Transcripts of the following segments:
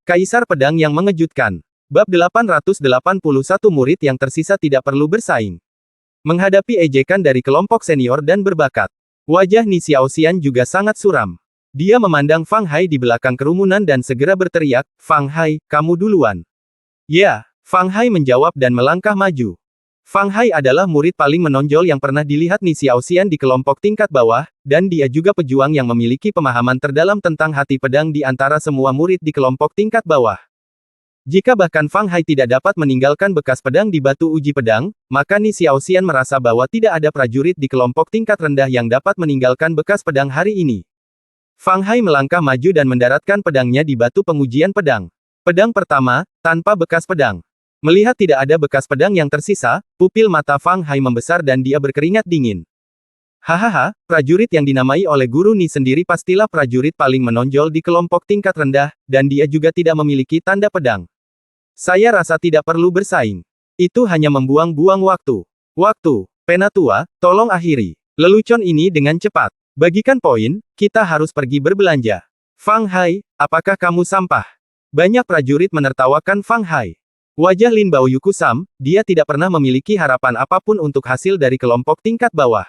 Kaisar Pedang yang Mengejutkan. Bab 881 murid yang tersisa tidak perlu bersaing. Menghadapi ejekan dari kelompok senior dan berbakat. Wajah Ni Xiaoxian juga sangat suram. Dia memandang Fang Hai di belakang kerumunan dan segera berteriak, "Fang Hai, kamu duluan." "Ya," Fang Hai menjawab dan melangkah maju. Fang Hai adalah murid paling menonjol yang pernah dilihat Ni Xiaoxian di kelompok tingkat bawah, dan dia juga pejuang yang memiliki pemahaman terdalam tentang hati pedang di antara semua murid di kelompok tingkat bawah. Jika bahkan Fang Hai tidak dapat meninggalkan bekas pedang di batu uji pedang, maka Ni Xiaoxian merasa bahwa tidak ada prajurit di kelompok tingkat rendah yang dapat meninggalkan bekas pedang hari ini. Fang Hai melangkah maju dan mendaratkan pedangnya di batu pengujian pedang. Pedang pertama, tanpa bekas pedang. Melihat tidak ada bekas pedang yang tersisa, pupil mata Fang Hai membesar dan dia berkeringat dingin. Hahaha, prajurit yang dinamai oleh Guru Ni sendiri pastilah prajurit paling menonjol di kelompok tingkat rendah, dan dia juga tidak memiliki tanda pedang. Saya rasa tidak perlu bersaing. Itu hanya membuang-buang waktu. Waktu, Penatua, tolong akhiri lelucon ini dengan cepat. Bagikan poin, kita harus pergi berbelanja. Fang Hai, apakah kamu sampah? Banyak prajurit menertawakan Fang Hai. Wajah Lin Baoyu kusam, dia tidak pernah memiliki harapan apapun untuk hasil dari kelompok tingkat bawah.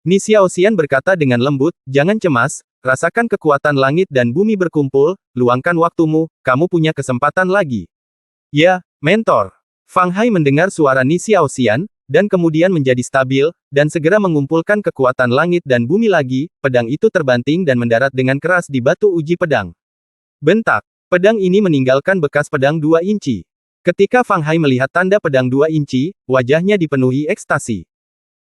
Ni Xiaoxian berkata dengan lembut, "Jangan cemas, rasakan kekuatan langit dan bumi berkumpul, luangkan waktumu, kamu punya kesempatan lagi." "Ya, mentor." Fang Hai mendengar suara Ni Xiaoxian, dan kemudian menjadi stabil, dan segera mengumpulkan kekuatan langit dan bumi lagi, pedang itu terbanting dan mendarat dengan keras di batu uji pedang. Bentak. Pedang ini meninggalkan bekas pedang 2 inci. Ketika Fang Hai melihat tanda pedang 2 inci, wajahnya dipenuhi ekstasi.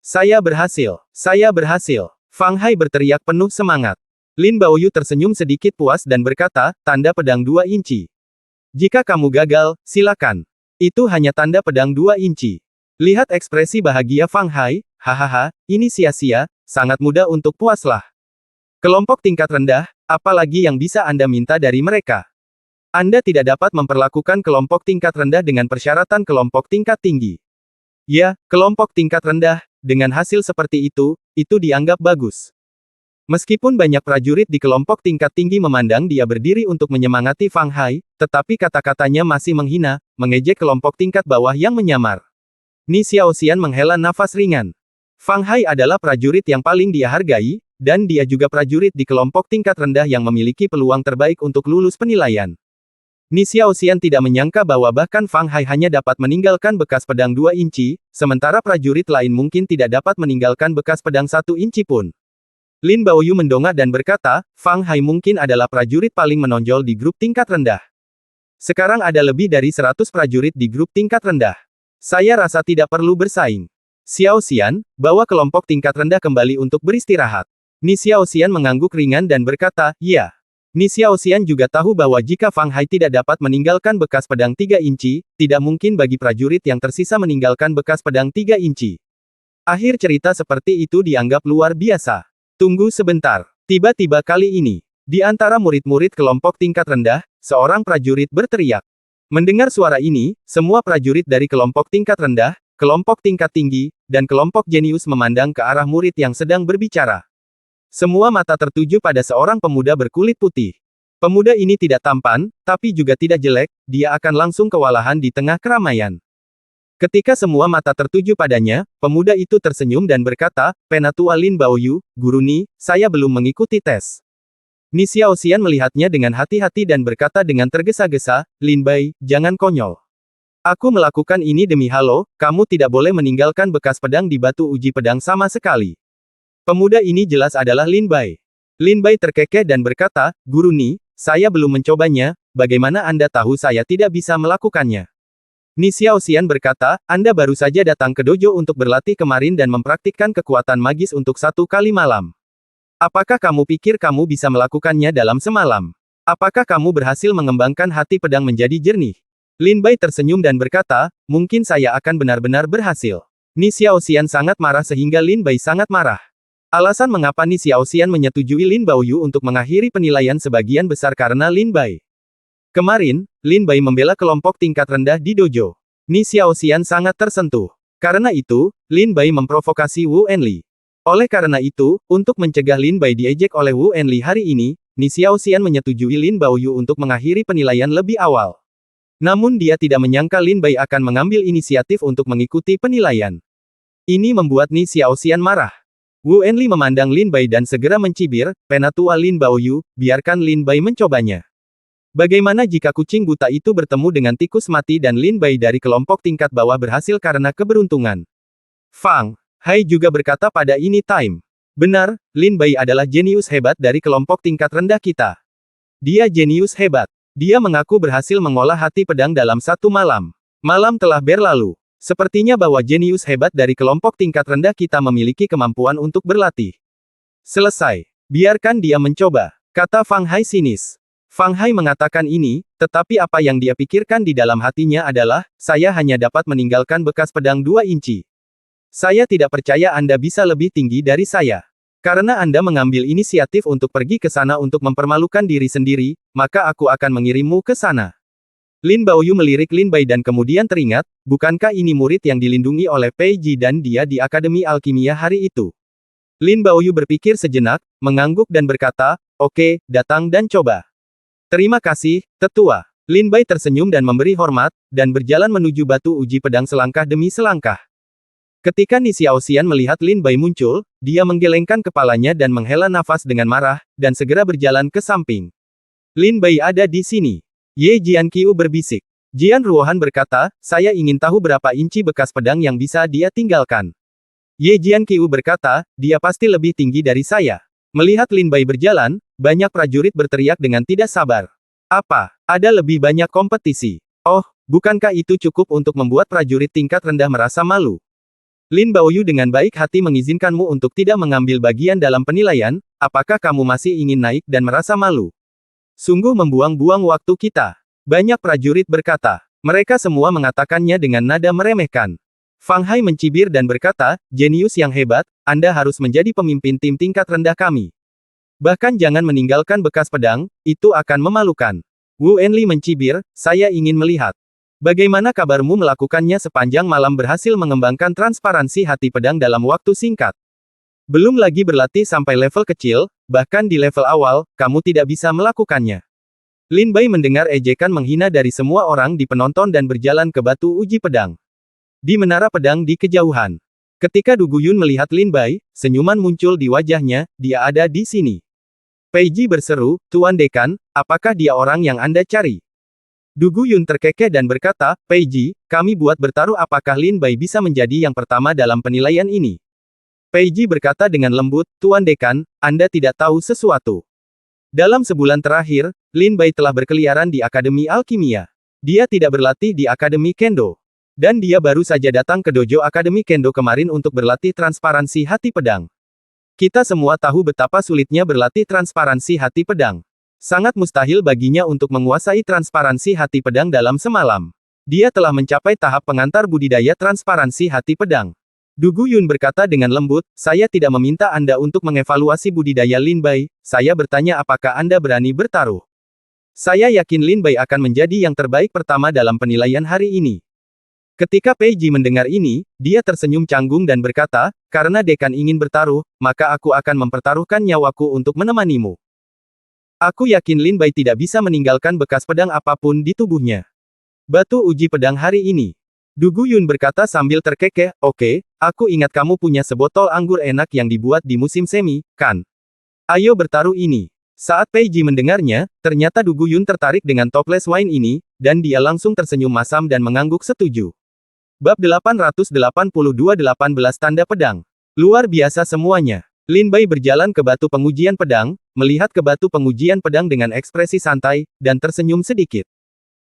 "Saya berhasil! Saya berhasil!" Fang Hai berteriak penuh semangat. Lin Baoyu tersenyum sedikit puas dan berkata, "Tanda pedang 2 inci. Jika kamu gagal, silakan. Itu hanya tanda pedang 2 inci." Lihat ekspresi bahagia Fang Hai, "Hahaha, ini sia-sia, sangat mudah untuk puaslah. Kelompok tingkat rendah, apalagi yang bisa Anda minta dari mereka? Anda tidak dapat memperlakukan kelompok tingkat rendah dengan persyaratan kelompok tingkat tinggi. Ya, kelompok tingkat rendah, dengan hasil seperti itu dianggap bagus." Meskipun banyak prajurit di kelompok tingkat tinggi memandang dia berdiri untuk menyemangati Fang Hai, tetapi kata-katanya masih menghina, mengejek kelompok tingkat bawah yang menyamar. Ni Xiaoxian menghela nafas ringan. Fang Hai adalah prajurit yang paling dia hargai, dan dia juga prajurit di kelompok tingkat rendah yang memiliki peluang terbaik untuk lulus penilaian. Ni Xiaoxian tidak menyangka bahwa bahkan Fang Hai hanya dapat meninggalkan bekas pedang 2 inci, sementara prajurit lain mungkin tidak dapat meninggalkan bekas pedang 1 inci pun. Lin Baoyu mendongak dan berkata, "Fang Hai mungkin adalah prajurit paling menonjol di grup tingkat rendah. Sekarang ada lebih dari 100 prajurit di grup tingkat rendah. Saya rasa tidak perlu bersaing. Xiaoxian, bawa kelompok tingkat rendah kembali untuk beristirahat." Ni Xiaoxian mengangguk ringan dan berkata, "Iya." Ni Xiaoxian juga tahu bahwa jika Fang Hai tidak dapat meninggalkan bekas pedang 3 inci, tidak mungkin bagi prajurit yang tersisa meninggalkan bekas pedang 3 inci. Akhir cerita seperti itu dianggap luar biasa. Tunggu sebentar. Tiba-tiba kali ini, di antara murid-murid kelompok tingkat rendah, seorang prajurit berteriak. Mendengar suara ini, semua prajurit dari kelompok tingkat rendah, kelompok tingkat tinggi, dan kelompok jenius memandang ke arah murid yang sedang berbicara. Semua mata tertuju pada seorang pemuda berkulit putih. Pemuda ini tidak tampan, tapi juga tidak jelek, dia akan langsung kewalahan di tengah keramaian. Ketika semua mata tertuju padanya, pemuda itu tersenyum dan berkata, "Penatua Lin Baoyu, Guru Ni, saya belum mengikuti tes." Ni Xiaoxian melihatnya dengan hati-hati dan berkata dengan tergesa-gesa, "Lin Bai, jangan konyol. Aku melakukan ini demi Halo, kamu tidak boleh meninggalkan bekas pedang di batu uji pedang sama sekali." Pemuda ini jelas adalah Lin Bai. Lin Bai terkekeh dan berkata, "Guru Ni, saya belum mencobanya, bagaimana Anda tahu saya tidak bisa melakukannya?" Ni Xiaoxian berkata, "Anda baru saja datang ke dojo untuk berlatih kemarin dan mempraktikkan kekuatan magis untuk 1 kali malam. Apakah kamu pikir kamu bisa melakukannya dalam semalam? Apakah kamu berhasil mengembangkan hati pedang menjadi jernih?" Lin Bai tersenyum dan berkata, "Mungkin saya akan benar-benar berhasil." Ni Xiaoxian sangat marah sehingga Lin Bai sangat marah. Alasan mengapa Ni Xiaoxian menyetujui Lin Baoyu untuk mengakhiri penilaian sebagian besar karena Lin Bai. Kemarin, Lin Bai membela kelompok tingkat rendah di dojo. Ni Xiaoxian sangat tersentuh. Karena itu, Lin Bai memprovokasi Wu Enli. Oleh karena itu, untuk mencegah Lin Bai diejek oleh Wu Enli hari ini, Ni Xiaoxian menyetujui Lin Baoyu untuk mengakhiri penilaian lebih awal. Namun dia tidak menyangka Lin Bai akan mengambil inisiatif untuk mengikuti penilaian. Ini membuat Ni Xiaoxian marah. Wu Enli memandang Lin Bai dan segera mencibir, "Penatua Lin Baoyu, biarkan Lin Bai mencobanya. Bagaimana jika kucing buta itu bertemu dengan tikus mati dan Lin Bai dari kelompok tingkat bawah berhasil karena keberuntungan?" Fang Hai juga berkata pada Ini Time. "Benar, Lin Bai adalah jenius hebat dari kelompok tingkat rendah kita. Dia jenius hebat. Dia mengaku berhasil mengolah hati pedang dalam satu malam. Malam telah berlalu. Sepertinya bahwa jenius hebat dari kelompok tingkat rendah kita memiliki kemampuan untuk berlatih. Selesai. Biarkan dia mencoba," kata Fang Hai sinis. Fang Hai mengatakan ini, tetapi apa yang dia pikirkan di dalam hatinya adalah, "Saya hanya dapat meninggalkan bekas pedang 2 inci. Saya tidak percaya Anda bisa lebih tinggi dari saya. Karena Anda mengambil inisiatif untuk pergi ke sana untuk mempermalukan diri sendiri, maka aku akan mengirimmu ke sana." Lin Baoyu melirik Lin Bai dan kemudian teringat, bukankah ini murid yang dilindungi oleh Pei Ji dan dia di Akademi Alkimia hari itu? Lin Baoyu berpikir sejenak, mengangguk dan berkata, "Oke, datang dan coba." "Terima kasih, Tetua." Lin Bai tersenyum dan memberi hormat, dan berjalan menuju batu uji pedang selangkah demi selangkah. Ketika Ni Xiaoxian melihat Lin Bai muncul, dia menggelengkan kepalanya dan menghela nafas dengan marah, dan segera berjalan ke samping. "Lin Bai ada di sini." Ye Jianqiu berbisik. Jian Ruohan berkata, "Saya ingin tahu berapa inci bekas pedang yang bisa dia tinggalkan." Ye Jianqiu berkata, "Dia pasti lebih tinggi dari saya." Melihat Lin Bai berjalan, banyak prajurit berteriak dengan tidak sabar. "Apa? Ada lebih banyak kompetisi? Oh, bukankah itu cukup untuk membuat prajurit tingkat rendah merasa malu?" Lin Baoyu dengan baik hati mengizinkanmu untuk tidak mengambil bagian dalam penilaian, apakah kamu masih ingin naik dan merasa malu? Sungguh membuang-buang waktu kita. Banyak prajurit berkata. Mereka semua mengatakannya dengan nada meremehkan. Fang Hai mencibir dan berkata, "Jenius yang hebat, Anda harus menjadi pemimpin tim tingkat rendah kami. Bahkan jangan meninggalkan bekas pedang, itu akan memalukan." Wu Enli mencibir, "Saya ingin melihat. Bagaimana kabarmu melakukannya sepanjang malam berhasil mengembangkan transparansi hati pedang dalam waktu singkat. Belum lagi berlatih sampai level kecil, bahkan di level awal, kamu tidak bisa melakukannya." Lin Bai mendengar ejekan menghina dari semua orang di penonton dan berjalan ke batu uji pedang. Di menara pedang di kejauhan. Ketika Du Guyun melihat Lin Bai, senyuman muncul di wajahnya, "Dia ada di sini." Pei Ji berseru, "Tuan Dekan, apakah dia orang yang Anda cari?" Du Guyun terkekeh dan berkata, "Pei Ji, kami buat bertaruh apakah Lin Bai bisa menjadi yang pertama dalam penilaian ini." Pei Ji berkata dengan lembut, "Tuan Dekan, Anda tidak tahu sesuatu. Dalam sebulan terakhir, Lin Bai telah berkeliaran di Akademi Alkimia. Dia tidak berlatih di Akademi Kendo. Dan dia baru saja datang ke dojo Akademi Kendo kemarin untuk berlatih transparansi hati pedang. Kita semua tahu betapa sulitnya berlatih transparansi hati pedang. Sangat mustahil baginya untuk menguasai transparansi hati pedang dalam semalam. Dia telah mencapai tahap pengantar budidaya transparansi hati pedang." Du Guyun berkata dengan lembut, "Saya tidak meminta Anda untuk mengevaluasi budidaya Lin Bai, saya bertanya apakah Anda berani bertaruh. Saya yakin Lin Bai akan menjadi yang terbaik pertama dalam penilaian hari ini." Ketika Pei Ji mendengar ini, dia tersenyum canggung dan berkata, "Karena Dekan ingin bertaruh, maka aku akan mempertaruhkan nyawaku untuk menemanimu. Aku yakin Lin Bai tidak bisa meninggalkan bekas pedang apapun di tubuhnya." Batu uji pedang hari ini. Du Guyun berkata sambil terkekeh, "Oke, aku ingat kamu punya sebotol anggur enak yang dibuat di musim semi, kan? Ayo bertaruh ini." Saat Pei Ji mendengarnya, ternyata Du Guyun tertarik dengan toples wine ini, dan dia langsung tersenyum masam dan mengangguk setuju. Bab 882-18 Tanda Pedang. Luar biasa semuanya. Lin Bai berjalan ke batu pengujian pedang, melihat ke batu pengujian pedang dengan ekspresi santai, dan tersenyum sedikit.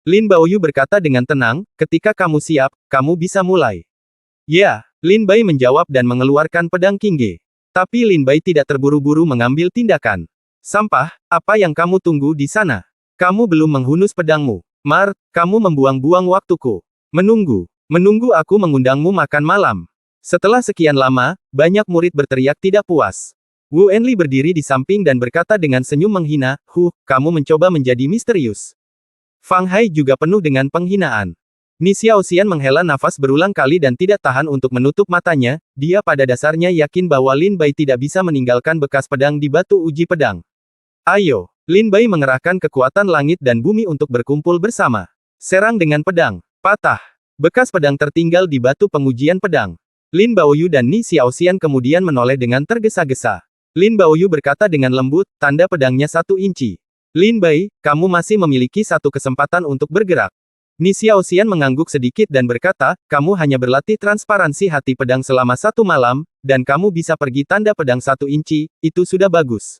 Lin Baoyu berkata dengan tenang, "Ketika kamu siap, kamu bisa mulai." "Ya," Lin Bai menjawab dan mengeluarkan pedang Qingge. Tapi Lin Bai tidak terburu-buru mengambil tindakan. "Sampah, apa yang kamu tunggu di sana? Kamu belum menghunus pedangmu. Mar, kamu membuang-buang waktuku. Menunggu aku mengundangmu makan malam." Setelah sekian lama, banyak murid berteriak tidak puas. Wu Enli berdiri di samping dan berkata dengan senyum menghina, kamu mencoba menjadi misterius." Fang Hai juga penuh dengan penghinaan. Ni Xiaoxian menghela nafas berulang kali dan tidak tahan untuk menutup matanya, dia pada dasarnya yakin bahwa Lin Bai tidak bisa meninggalkan bekas pedang di batu uji pedang. "Ayo, Lin Bai mengerahkan kekuatan langit dan bumi untuk berkumpul bersama. Serang dengan pedang. Patah. Bekas pedang tertinggal di batu pengujian pedang. Lin Baoyu dan Ni Xiaoxian kemudian menoleh dengan tergesa-gesa. Lin Baoyu berkata dengan lembut, tanda pedangnya 1 inci. Lin Bai, kamu masih memiliki satu kesempatan untuk bergerak. Ni Xiaoxian mengangguk sedikit dan berkata, kamu hanya berlatih transparansi hati pedang selama 1 malam, dan kamu bisa pergi tanda pedang 1 inci, itu sudah bagus.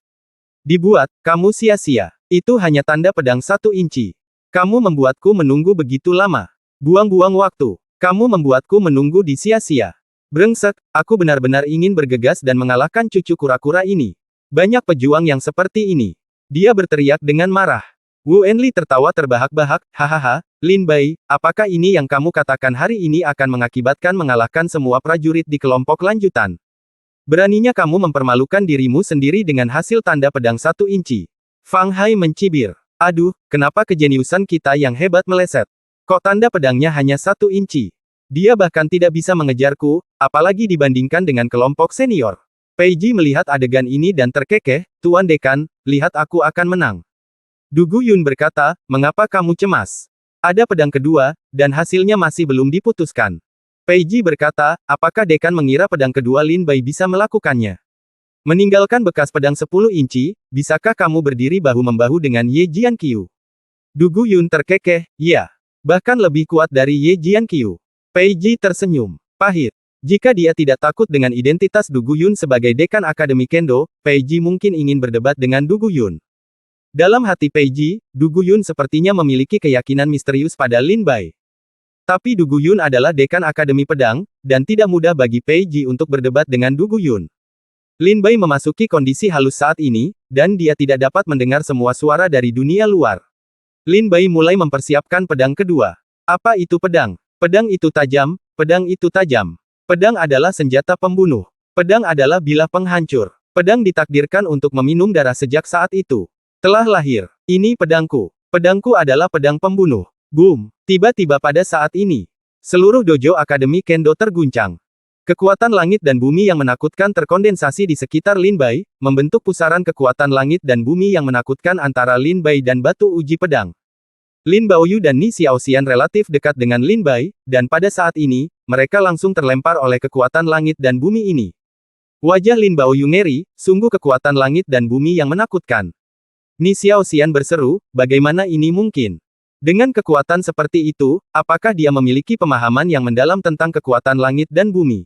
Dibuat, kamu sia-sia. Itu hanya tanda pedang 1 inci. Kamu membuatku menunggu begitu lama. Buang-buang waktu. Kamu membuatku menunggu di sia-sia. Brengsek, aku benar-benar ingin bergegas dan mengalahkan cucu kura-kura ini. Banyak pejuang yang seperti ini. Dia berteriak dengan marah. Wu Enli tertawa terbahak-bahak, hahaha, Lin Bai, apakah ini yang kamu katakan hari ini akan mengakibatkan mengalahkan semua prajurit di kelompok lanjutan? Beraninya kamu mempermalukan dirimu sendiri dengan hasil tanda pedang 1 inci. Fang Hai mencibir. Aduh, kenapa kejeniusan kita yang hebat meleset? Kok tanda pedangnya hanya 1 inci? Dia bahkan tidak bisa mengejarku, apalagi dibandingkan dengan kelompok senior. Pei Ji melihat adegan ini dan terkekeh, Tuan Dekan, lihat aku akan menang. Du Guyun berkata, mengapa kamu cemas? Ada pedang kedua, dan hasilnya masih belum diputuskan. Pei Ji berkata, apakah dekan mengira pedang kedua Lin Bai bisa melakukannya? Meninggalkan bekas pedang 10 inci, bisakah kamu berdiri bahu-membahu dengan Ye Jianqiu? Du Guyun terkekeh, ya. Bahkan lebih kuat dari Ye Jianqiu. Pei Ji tersenyum. Pahit. Jika dia tidak takut dengan identitas Du Guyun sebagai dekan Akademi Kendo, Pei Ji mungkin ingin berdebat dengan Du Guyun. Dalam hati Pei Ji, Du Guyun sepertinya memiliki keyakinan misterius pada Lin Bai. Tapi Du Guyun adalah dekan Akademi Pedang, dan tidak mudah bagi Pei Ji untuk berdebat dengan Du Guyun. Lin Bai memasuki kondisi halus saat ini, dan dia tidak dapat mendengar semua suara dari dunia luar. Lin Bai mulai mempersiapkan pedang kedua. Apa itu pedang? Pedang itu tajam, pedang itu tajam. Pedang adalah senjata pembunuh. Pedang adalah bilah penghancur. Pedang ditakdirkan untuk meminum darah sejak saat itu. Telah lahir. Ini pedangku. Pedangku adalah pedang pembunuh. Boom! Tiba-tiba pada saat ini, seluruh dojo Akademi Kendo terguncang. Kekuatan langit dan bumi yang menakutkan terkondensasi di sekitar Lin Bai, membentuk pusaran kekuatan langit dan bumi yang menakutkan antara Lin Bai dan batu uji pedang. Lin Baoyu dan Ni Xiaoxian relatif dekat dengan Lin Bai, dan pada saat ini, mereka langsung terlempar oleh kekuatan langit dan bumi ini. Wajah Lin Baoyu ngeri, sungguh kekuatan langit dan bumi yang menakutkan. Ni Xiaoxian berseru, bagaimana ini mungkin? Dengan kekuatan seperti itu, apakah dia memiliki pemahaman yang mendalam tentang kekuatan langit dan bumi?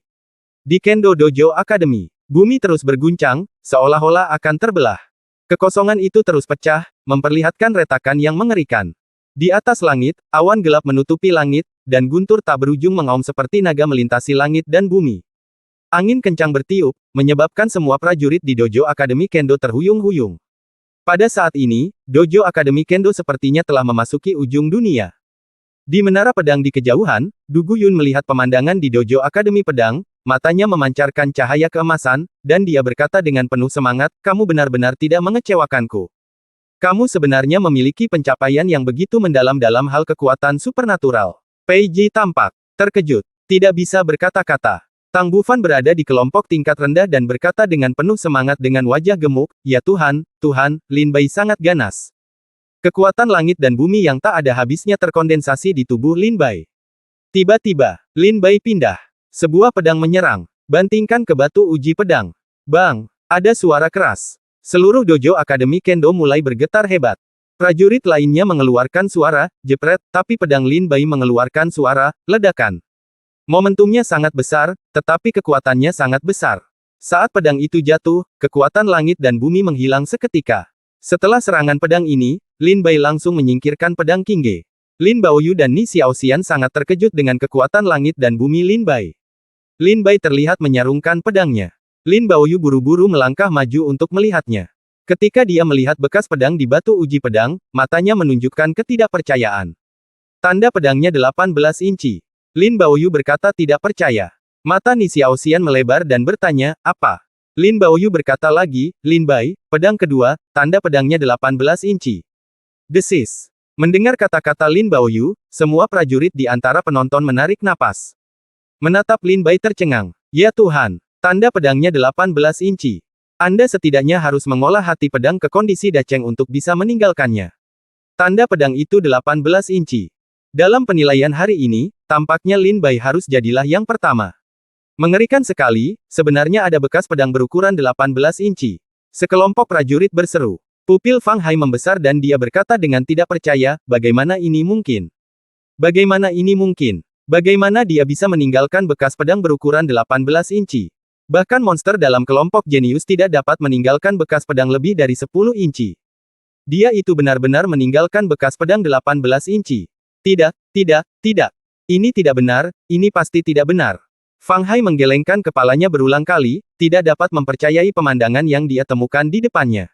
Di Kendo Dojo Academy, bumi terus berguncang, seolah-olah akan terbelah. Kekosongan itu terus pecah, memperlihatkan retakan yang mengerikan. Di atas langit, awan gelap menutupi langit, dan guntur tak berujung mengaum seperti naga melintasi langit dan bumi. Angin kencang bertiup, menyebabkan semua prajurit di Dojo Akademi Kendo terhuyung-huyung. Pada saat ini, Dojo Akademi Kendo sepertinya telah memasuki ujung dunia. Di menara pedang di kejauhan, Du Guyun melihat pemandangan di Dojo Akademi Pedang, matanya memancarkan cahaya keemasan, dan dia berkata dengan penuh semangat, kamu benar-benar tidak mengecewakanku. Kamu sebenarnya memiliki pencapaian yang begitu mendalam dalam hal kekuatan supernatural. Pei Ji tampak terkejut, tidak bisa berkata-kata. Tang Bufan berada di kelompok tingkat rendah dan berkata dengan penuh semangat dengan wajah gemuk, ya Tuhan, Tuhan, Lin Bai sangat ganas. Kekuatan langit dan bumi yang tak ada habisnya terkondensasi di tubuh Lin Bai. Tiba-tiba, Lin Bai pindah. Sebuah pedang menyerang. Bantingkan ke batu uji pedang. Bang! Ada suara keras. Seluruh dojo Akademi Kendo mulai bergetar hebat. Prajurit lainnya mengeluarkan suara, jepret, tapi pedang Lin Bai mengeluarkan suara, ledakan. Momentumnya sangat besar, tetapi kekuatannya sangat besar. Saat pedang itu jatuh, kekuatan langit dan bumi menghilang seketika. Setelah serangan pedang ini, Lin Bai langsung menyingkirkan pedang Qingge. Lin Baoyu dan Ni Xiaoxian sangat terkejut dengan kekuatan langit dan bumi Lin Bai. Lin Bai terlihat menyarungkan pedangnya. Lin Baoyu buru-buru melangkah maju untuk melihatnya. Ketika dia melihat bekas pedang di batu uji pedang, matanya menunjukkan ketidakpercayaan. Tanda pedangnya 18 inci. Lin Baoyu berkata tidak percaya. Mata Ni Xiaoxian melebar dan bertanya, apa? Lin Baoyu berkata lagi, Lin Bai, pedang kedua, tanda pedangnya 18 inci. Desis. Mendengar kata-kata Lin Baoyu, semua prajurit di antara penonton menarik napas. Menatap Lin Bai tercengang. Ya Tuhan, tanda pedangnya 18 inci. Anda setidaknya harus mengolah hati pedang ke kondisi daceng untuk bisa meninggalkannya. Tanda pedang itu 18 inci. Dalam penilaian hari ini, tampaknya Lin Bai harus jadilah yang pertama. Mengerikan sekali, sebenarnya ada bekas pedang berukuran 18 inci. Sekelompok prajurit berseru. Pupil Fang Hai membesar dan dia berkata dengan tidak percaya, bagaimana ini mungkin? Bagaimana ini mungkin? Bagaimana dia bisa meninggalkan bekas pedang berukuran 18 inci? Bahkan monster dalam kelompok jenius tidak dapat meninggalkan bekas pedang lebih dari 10 inci. Dia itu benar-benar meninggalkan bekas pedang 18 inci. Tidak, tidak, tidak. Ini tidak benar, ini pasti tidak benar. Fang Hai menggelengkan kepalanya berulang kali, tidak dapat mempercayai pemandangan yang dia temukan di depannya.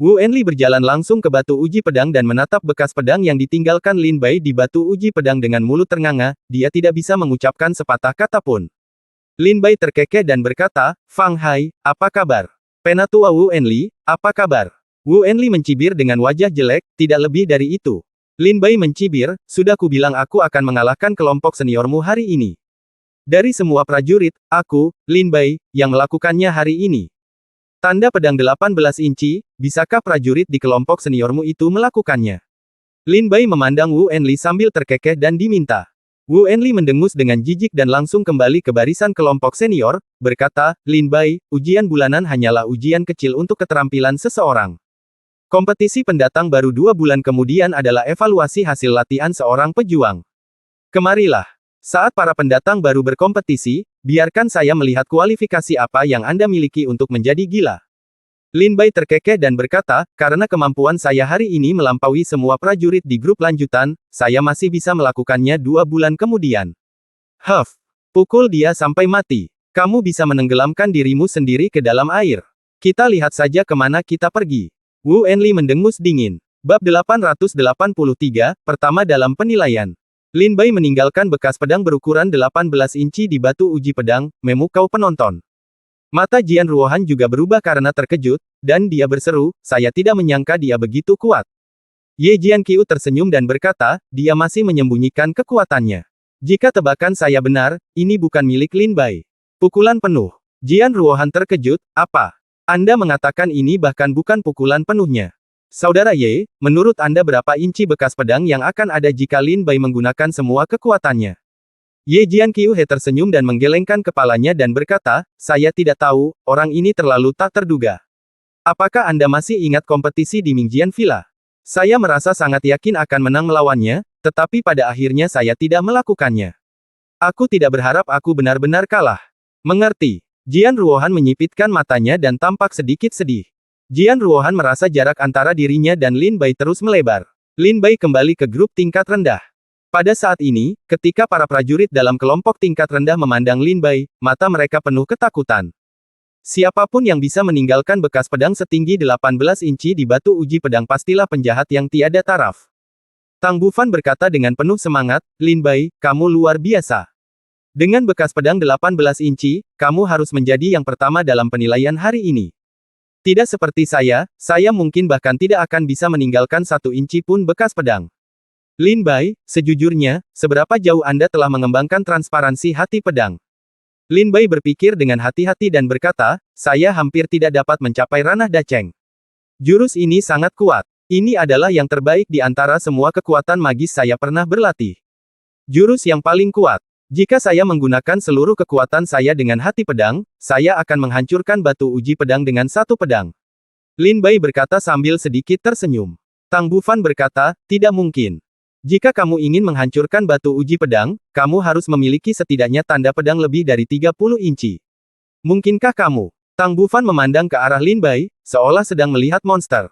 Wu Enli berjalan langsung ke batu uji pedang dan menatap bekas pedang yang ditinggalkan Lin Bai di batu uji pedang dengan mulut ternganga, dia tidak bisa mengucapkan sepatah kata pun. Lin Bai terkekeh dan berkata, Fang Hai, apa kabar? Penatua Wu Enli, apa kabar? Wu Enli mencibir dengan wajah jelek, tidak lebih dari itu. Lin Bai mencibir, sudah kubilang aku akan mengalahkan kelompok seniormu hari ini. Dari semua prajurit, aku, Lin Bai, yang melakukannya hari ini. Tanda pedang 18 inci, bisakah prajurit di kelompok seniormu itu melakukannya? Lin Bai memandang Wu Enli sambil terkekeh dan diminta. Wu Enli mendengus dengan jijik dan langsung kembali ke barisan kelompok senior, berkata, Lin Bai, ujian bulanan hanyalah ujian kecil untuk keterampilan seseorang. Kompetisi pendatang baru 2 bulan kemudian adalah evaluasi hasil latihan seorang pejuang. Kemarilah. Saat para pendatang baru berkompetisi, biarkan saya melihat kualifikasi apa yang Anda miliki untuk menjadi gila. Lin Bai terkekeh dan berkata, karena kemampuan saya hari ini melampaui semua prajurit di grup lanjutan, saya masih bisa melakukannya 2 bulan kemudian. Huff, pukul dia sampai mati. Kamu bisa menenggelamkan dirimu sendiri ke dalam air. Kita lihat saja kemana kita pergi. Wu Enli mendengus dingin. Bab 883, pertama dalam penilaian. Lin Bai meninggalkan bekas pedang berukuran 18 inci di batu uji pedang, memukau penonton. Mata Jian Ruohan juga berubah karena terkejut, dan dia berseru, saya tidak menyangka dia begitu kuat. Ye Jianqiu tersenyum dan berkata, dia masih menyembunyikan kekuatannya. Jika tebakan saya benar, ini bukan milik Lin Bai. Pukulan penuh. Jian Ruohan terkejut, apa? Anda mengatakan ini bahkan bukan pukulan penuhnya. Saudara Ye, menurut Anda berapa inci bekas pedang yang akan ada jika Lin Bai menggunakan semua kekuatannya? Ye Jianqiu tersenyum dan menggelengkan kepalanya dan berkata, saya tidak tahu, orang ini terlalu tak terduga. Apakah Anda masih ingat kompetisi di Mingjian Villa? Saya merasa sangat yakin akan menang melawannya, tetapi pada akhirnya saya tidak melakukannya. Aku tidak berharap aku benar-benar kalah. Mengerti? Jian Ruohan menyipitkan matanya dan tampak sedikit sedih. Jian Ruohan merasa jarak antara dirinya dan Lin Bai terus melebar. Lin Bai kembali ke grup tingkat rendah. Pada saat ini, ketika para prajurit dalam kelompok tingkat rendah memandang Lin Bai, mata mereka penuh ketakutan. Siapapun yang bisa meninggalkan bekas pedang setinggi 18 inci di batu uji pedang pastilah penjahat yang tiada taraf. Tang Bufan berkata dengan penuh semangat, Lin Bai, kamu luar biasa. Dengan bekas pedang 18 inci, kamu harus menjadi yang pertama dalam penilaian hari ini. Tidak seperti saya mungkin bahkan tidak akan bisa meninggalkan 1 inci pun bekas pedang. Lin Bai, sejujurnya, seberapa jauh Anda telah mengembangkan transparansi hati pedang? Lin Bai berpikir dengan hati-hati dan berkata, saya hampir tidak dapat mencapai ranah daceng. Jurus ini sangat kuat. Ini adalah yang terbaik di antara semua kekuatan magis saya pernah berlatih. Jurus yang paling kuat. Jika saya menggunakan seluruh kekuatan saya dengan hati pedang, saya akan menghancurkan batu uji pedang dengan 1 pedang. Lin Bai berkata sambil sedikit tersenyum. Tang Bufan berkata, tidak mungkin. Jika kamu ingin menghancurkan batu uji pedang, kamu harus memiliki setidaknya tanda pedang lebih dari 30 inci. Mungkinkah kamu? Tang Bufan memandang ke arah Lin Bai, seolah sedang melihat monster.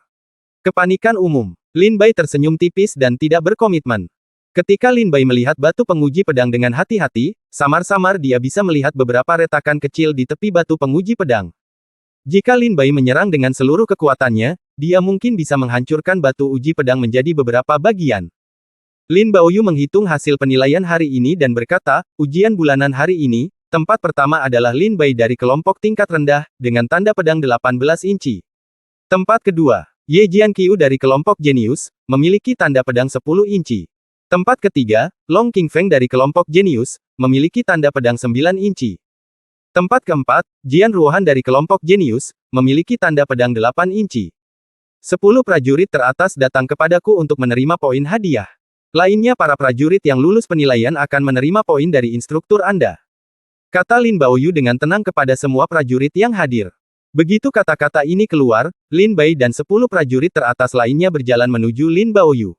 Kepanikan umum. Lin Bai tersenyum tipis dan tidak berkomitmen. Ketika Lin Bai melihat batu penguji pedang dengan hati-hati, samar-samar dia bisa melihat beberapa retakan kecil di tepi batu penguji pedang. Jika Lin Bai menyerang dengan seluruh kekuatannya, dia mungkin bisa menghancurkan batu uji pedang menjadi beberapa bagian. Lin Baoyu menghitung hasil penilaian hari ini dan berkata, ujian bulanan hari ini, tempat pertama adalah Lin Bai dari kelompok tingkat rendah, dengan tanda pedang 18 inci. Tempat kedua, Ye Jianqiu dari kelompok jenius, memiliki tanda pedang 10 inci. Tempat ketiga, Long Qingfeng dari kelompok jenius, memiliki tanda pedang 9 inci. Tempat keempat, Jian Ruohan dari kelompok jenius, memiliki tanda pedang 8 inci. 10 prajurit teratas datang kepadaku untuk menerima poin hadiah. Lainnya para prajurit yang lulus penilaian akan menerima poin dari instruktur Anda. Kata Lin Baoyu dengan tenang kepada semua prajurit yang hadir. Begitu kata-kata ini keluar, Lin Bai dan 10 prajurit teratas lainnya berjalan menuju Lin Baoyu.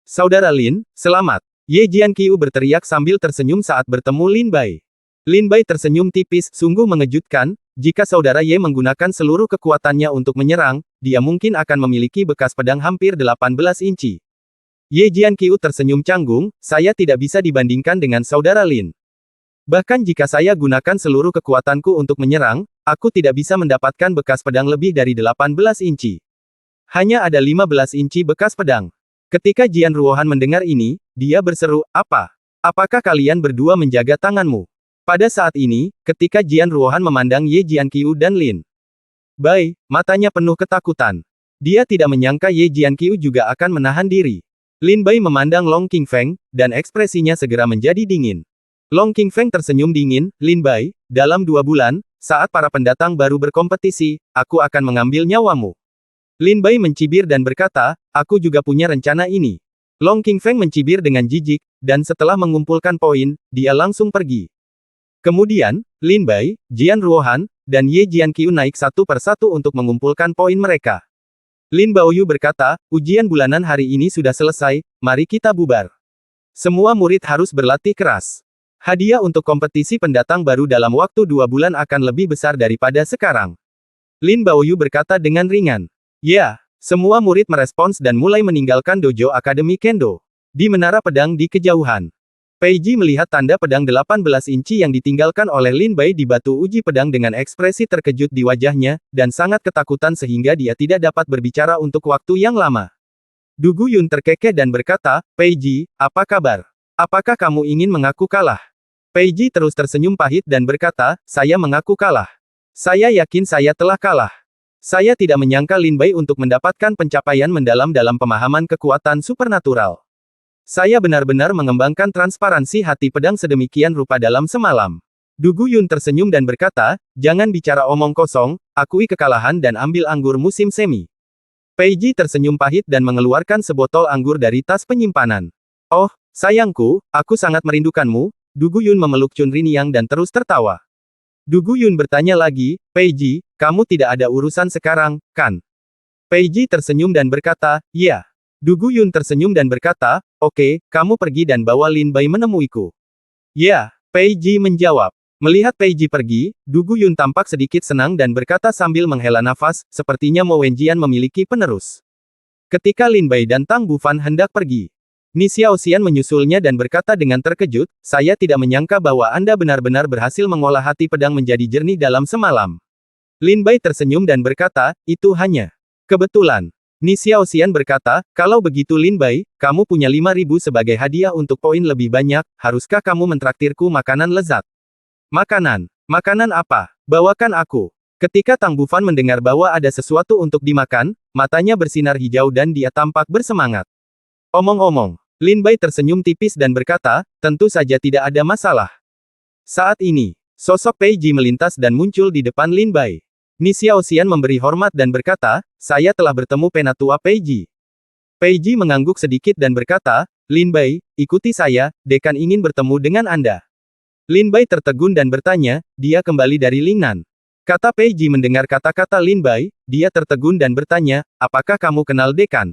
Saudara Lin, selamat. Ye Jianqiu berteriak sambil tersenyum saat bertemu Lin Bai. Lin Bai tersenyum tipis, sungguh mengejutkan, jika saudara Ye menggunakan seluruh kekuatannya untuk menyerang, dia mungkin akan memiliki bekas pedang hampir 18 inci. Ye Jianqiu tersenyum canggung, saya tidak bisa dibandingkan dengan saudara Lin. Bahkan jika saya gunakan seluruh kekuatanku untuk menyerang, aku tidak bisa mendapatkan bekas pedang lebih dari 18 inci. Hanya ada 15 inci bekas pedang. Ketika Jian Ruohan mendengar ini, dia berseru, apa? Apakah kalian berdua menjaga tanganmu? Pada saat ini, ketika Jian Ruohan memandang Ye Jianqiu dan Lin Bai, matanya penuh ketakutan. Dia tidak menyangka Ye Jianqiu juga akan menahan diri. Lin Bai memandang Long Qingfeng, dan ekspresinya segera menjadi dingin. Long Qingfeng tersenyum dingin, Lin Bai, dalam 2 bulan, saat para pendatang baru berkompetisi, aku akan mengambil nyawamu. Lin Bai mencibir dan berkata, aku juga punya rencana ini. Long Qingfeng mencibir dengan jijik, dan setelah mengumpulkan poin, dia langsung pergi. Kemudian, Lin Bai, Jian Ruohan, dan Ye Jianqiu naik satu persatu untuk mengumpulkan poin mereka. Lin Baoyu berkata, ujian bulanan hari ini sudah selesai, mari kita bubar. Semua murid harus berlatih keras. Hadiah untuk kompetisi pendatang baru dalam waktu 2 bulan akan lebih besar daripada sekarang. Lin Baoyu berkata dengan ringan. Ya, semua murid merespons dan mulai meninggalkan dojo Akademi Kendo. Di menara pedang di kejauhan, Pei Ji melihat tanda pedang 18 inci yang ditinggalkan oleh Lin Bai di batu uji pedang dengan ekspresi terkejut di wajahnya, dan sangat ketakutan sehingga dia tidak dapat berbicara untuk waktu yang lama. Du Guyun terkekeh dan berkata, Pei Ji, apa kabar? Apakah kamu ingin mengaku kalah? Pei Ji terus tersenyum pahit dan berkata, saya mengaku kalah. Saya yakin saya telah kalah. Saya tidak menyangka Lin Bai untuk mendapatkan pencapaian mendalam dalam pemahaman kekuatan supernatural. Saya benar-benar mengembangkan transparansi hati pedang sedemikian rupa dalam semalam. Du Guyun tersenyum dan berkata, jangan bicara omong kosong, akui kekalahan dan ambil anggur musim semi. Pei Ji tersenyum pahit dan mengeluarkan sebotol anggur dari tas penyimpanan. Oh, sayangku, aku sangat merindukanmu. Du Guyun memeluk Chun Rinyang dan terus tertawa. Du Guyun bertanya lagi, Pei Ji, kamu tidak ada urusan sekarang, kan? Pei Ji tersenyum dan berkata, ya. Du Guyun tersenyum dan berkata, oke, kamu pergi dan bawa Lin Bai menemuiku. Ya, Pei Ji menjawab. Melihat Pei Ji pergi, Du Guyun tampak sedikit senang dan berkata sambil menghela nafas, sepertinya Mo Wenjian memiliki penerus. Ketika Lin Bai dan Tang Bufan hendak pergi, Ni Xiaoxian menyusulnya dan berkata dengan terkejut, saya tidak menyangka bahwa Anda benar-benar berhasil mengolah hati pedang menjadi jernih dalam semalam. Lin Bai tersenyum dan berkata, itu hanya kebetulan. Ni Xiaoxian berkata, kalau begitu Lin Bai, kamu punya 5.000 sebagai hadiah untuk poin lebih banyak, haruskah kamu mentraktirku makanan lezat? Makanan? Makanan apa? Bawakan aku. Ketika Tang Bufan mendengar bahwa ada sesuatu untuk dimakan, matanya bersinar hijau dan dia tampak bersemangat. Omong-omong, Lin Bai tersenyum tipis dan berkata, tentu saja tidak ada masalah. Saat ini, sosok Pei Ji melintas dan muncul di depan Lin Bai. Ni Xiaoxian memberi hormat dan berkata, saya telah bertemu penatua Pei Ji. Pei Ji mengangguk sedikit dan berkata, Lin Bai, ikuti saya, dekan ingin bertemu dengan Anda. Lin Bai tertegun dan bertanya, dia kembali dari Lingnan. Kata Pei Ji mendengar kata-kata Lin Bai, dia tertegun dan bertanya, apakah kamu kenal dekan?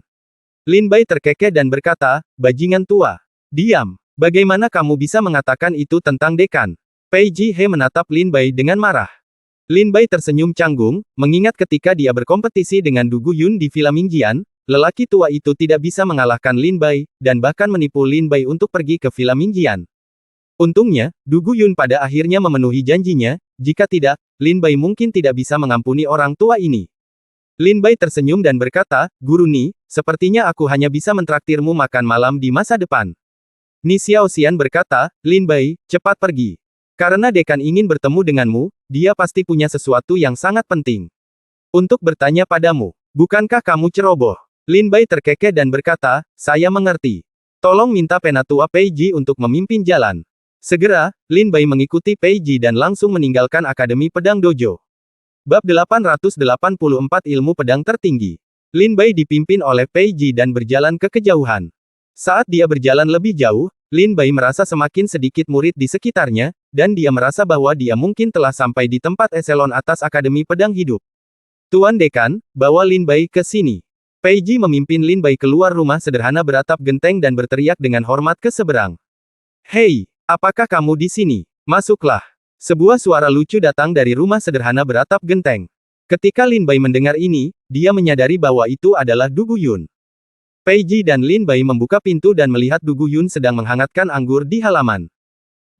Lin Bai terkekeh dan berkata, bajingan tua. Diam. Bagaimana kamu bisa mengatakan itu tentang dekan? Pei Ji He menatap Lin Bai dengan marah. Lin Bai tersenyum canggung, mengingat ketika dia berkompetisi dengan Du Guyun di Villa Mingjian, lelaki tua itu tidak bisa mengalahkan Lin Bai, dan bahkan menipu Lin Bai untuk pergi ke Villa Mingjian. Untungnya, Du Guyun pada akhirnya memenuhi janjinya, jika tidak, Lin Bai mungkin tidak bisa mengampuni orang tua ini. Lin Bai tersenyum dan berkata, Guru Ni, sepertinya aku hanya bisa mentraktirmu makan malam di masa depan. Ni Xiaoxian berkata, Lin Bai, cepat pergi. Karena dekan ingin bertemu denganmu, dia pasti punya sesuatu yang sangat penting untuk bertanya padamu. Bukankah kamu ceroboh? Lin Bai terkekeh dan berkata, saya mengerti. Tolong minta penatua Pei Ji untuk memimpin jalan. Segera, Lin Bai mengikuti Pei Ji dan langsung meninggalkan Akademi Pedang Dojo. Bab 884 Ilmu Pedang Tertinggi. Lin Bai dipimpin oleh Pei Ji dan berjalan ke kejauhan. Saat dia berjalan lebih jauh, Lin Bai merasa semakin sedikit murid di sekitarnya, dan dia merasa bahwa dia mungkin telah sampai di tempat eselon atas Akademi Pedang Hidup. Tuan Dekan, bawa Lin Bai ke sini. Pei Ji memimpin Lin Bai keluar rumah sederhana beratap genteng dan berteriak dengan hormat ke seberang. Hei, apakah kamu di sini? Masuklah. Sebuah suara lucu datang dari rumah sederhana beratap genteng. Ketika Lin Bai mendengar ini, dia menyadari bahwa itu adalah Du Guyun. Pei Ji dan Lin Bai membuka pintu dan melihat Du Guyun sedang menghangatkan anggur di halaman.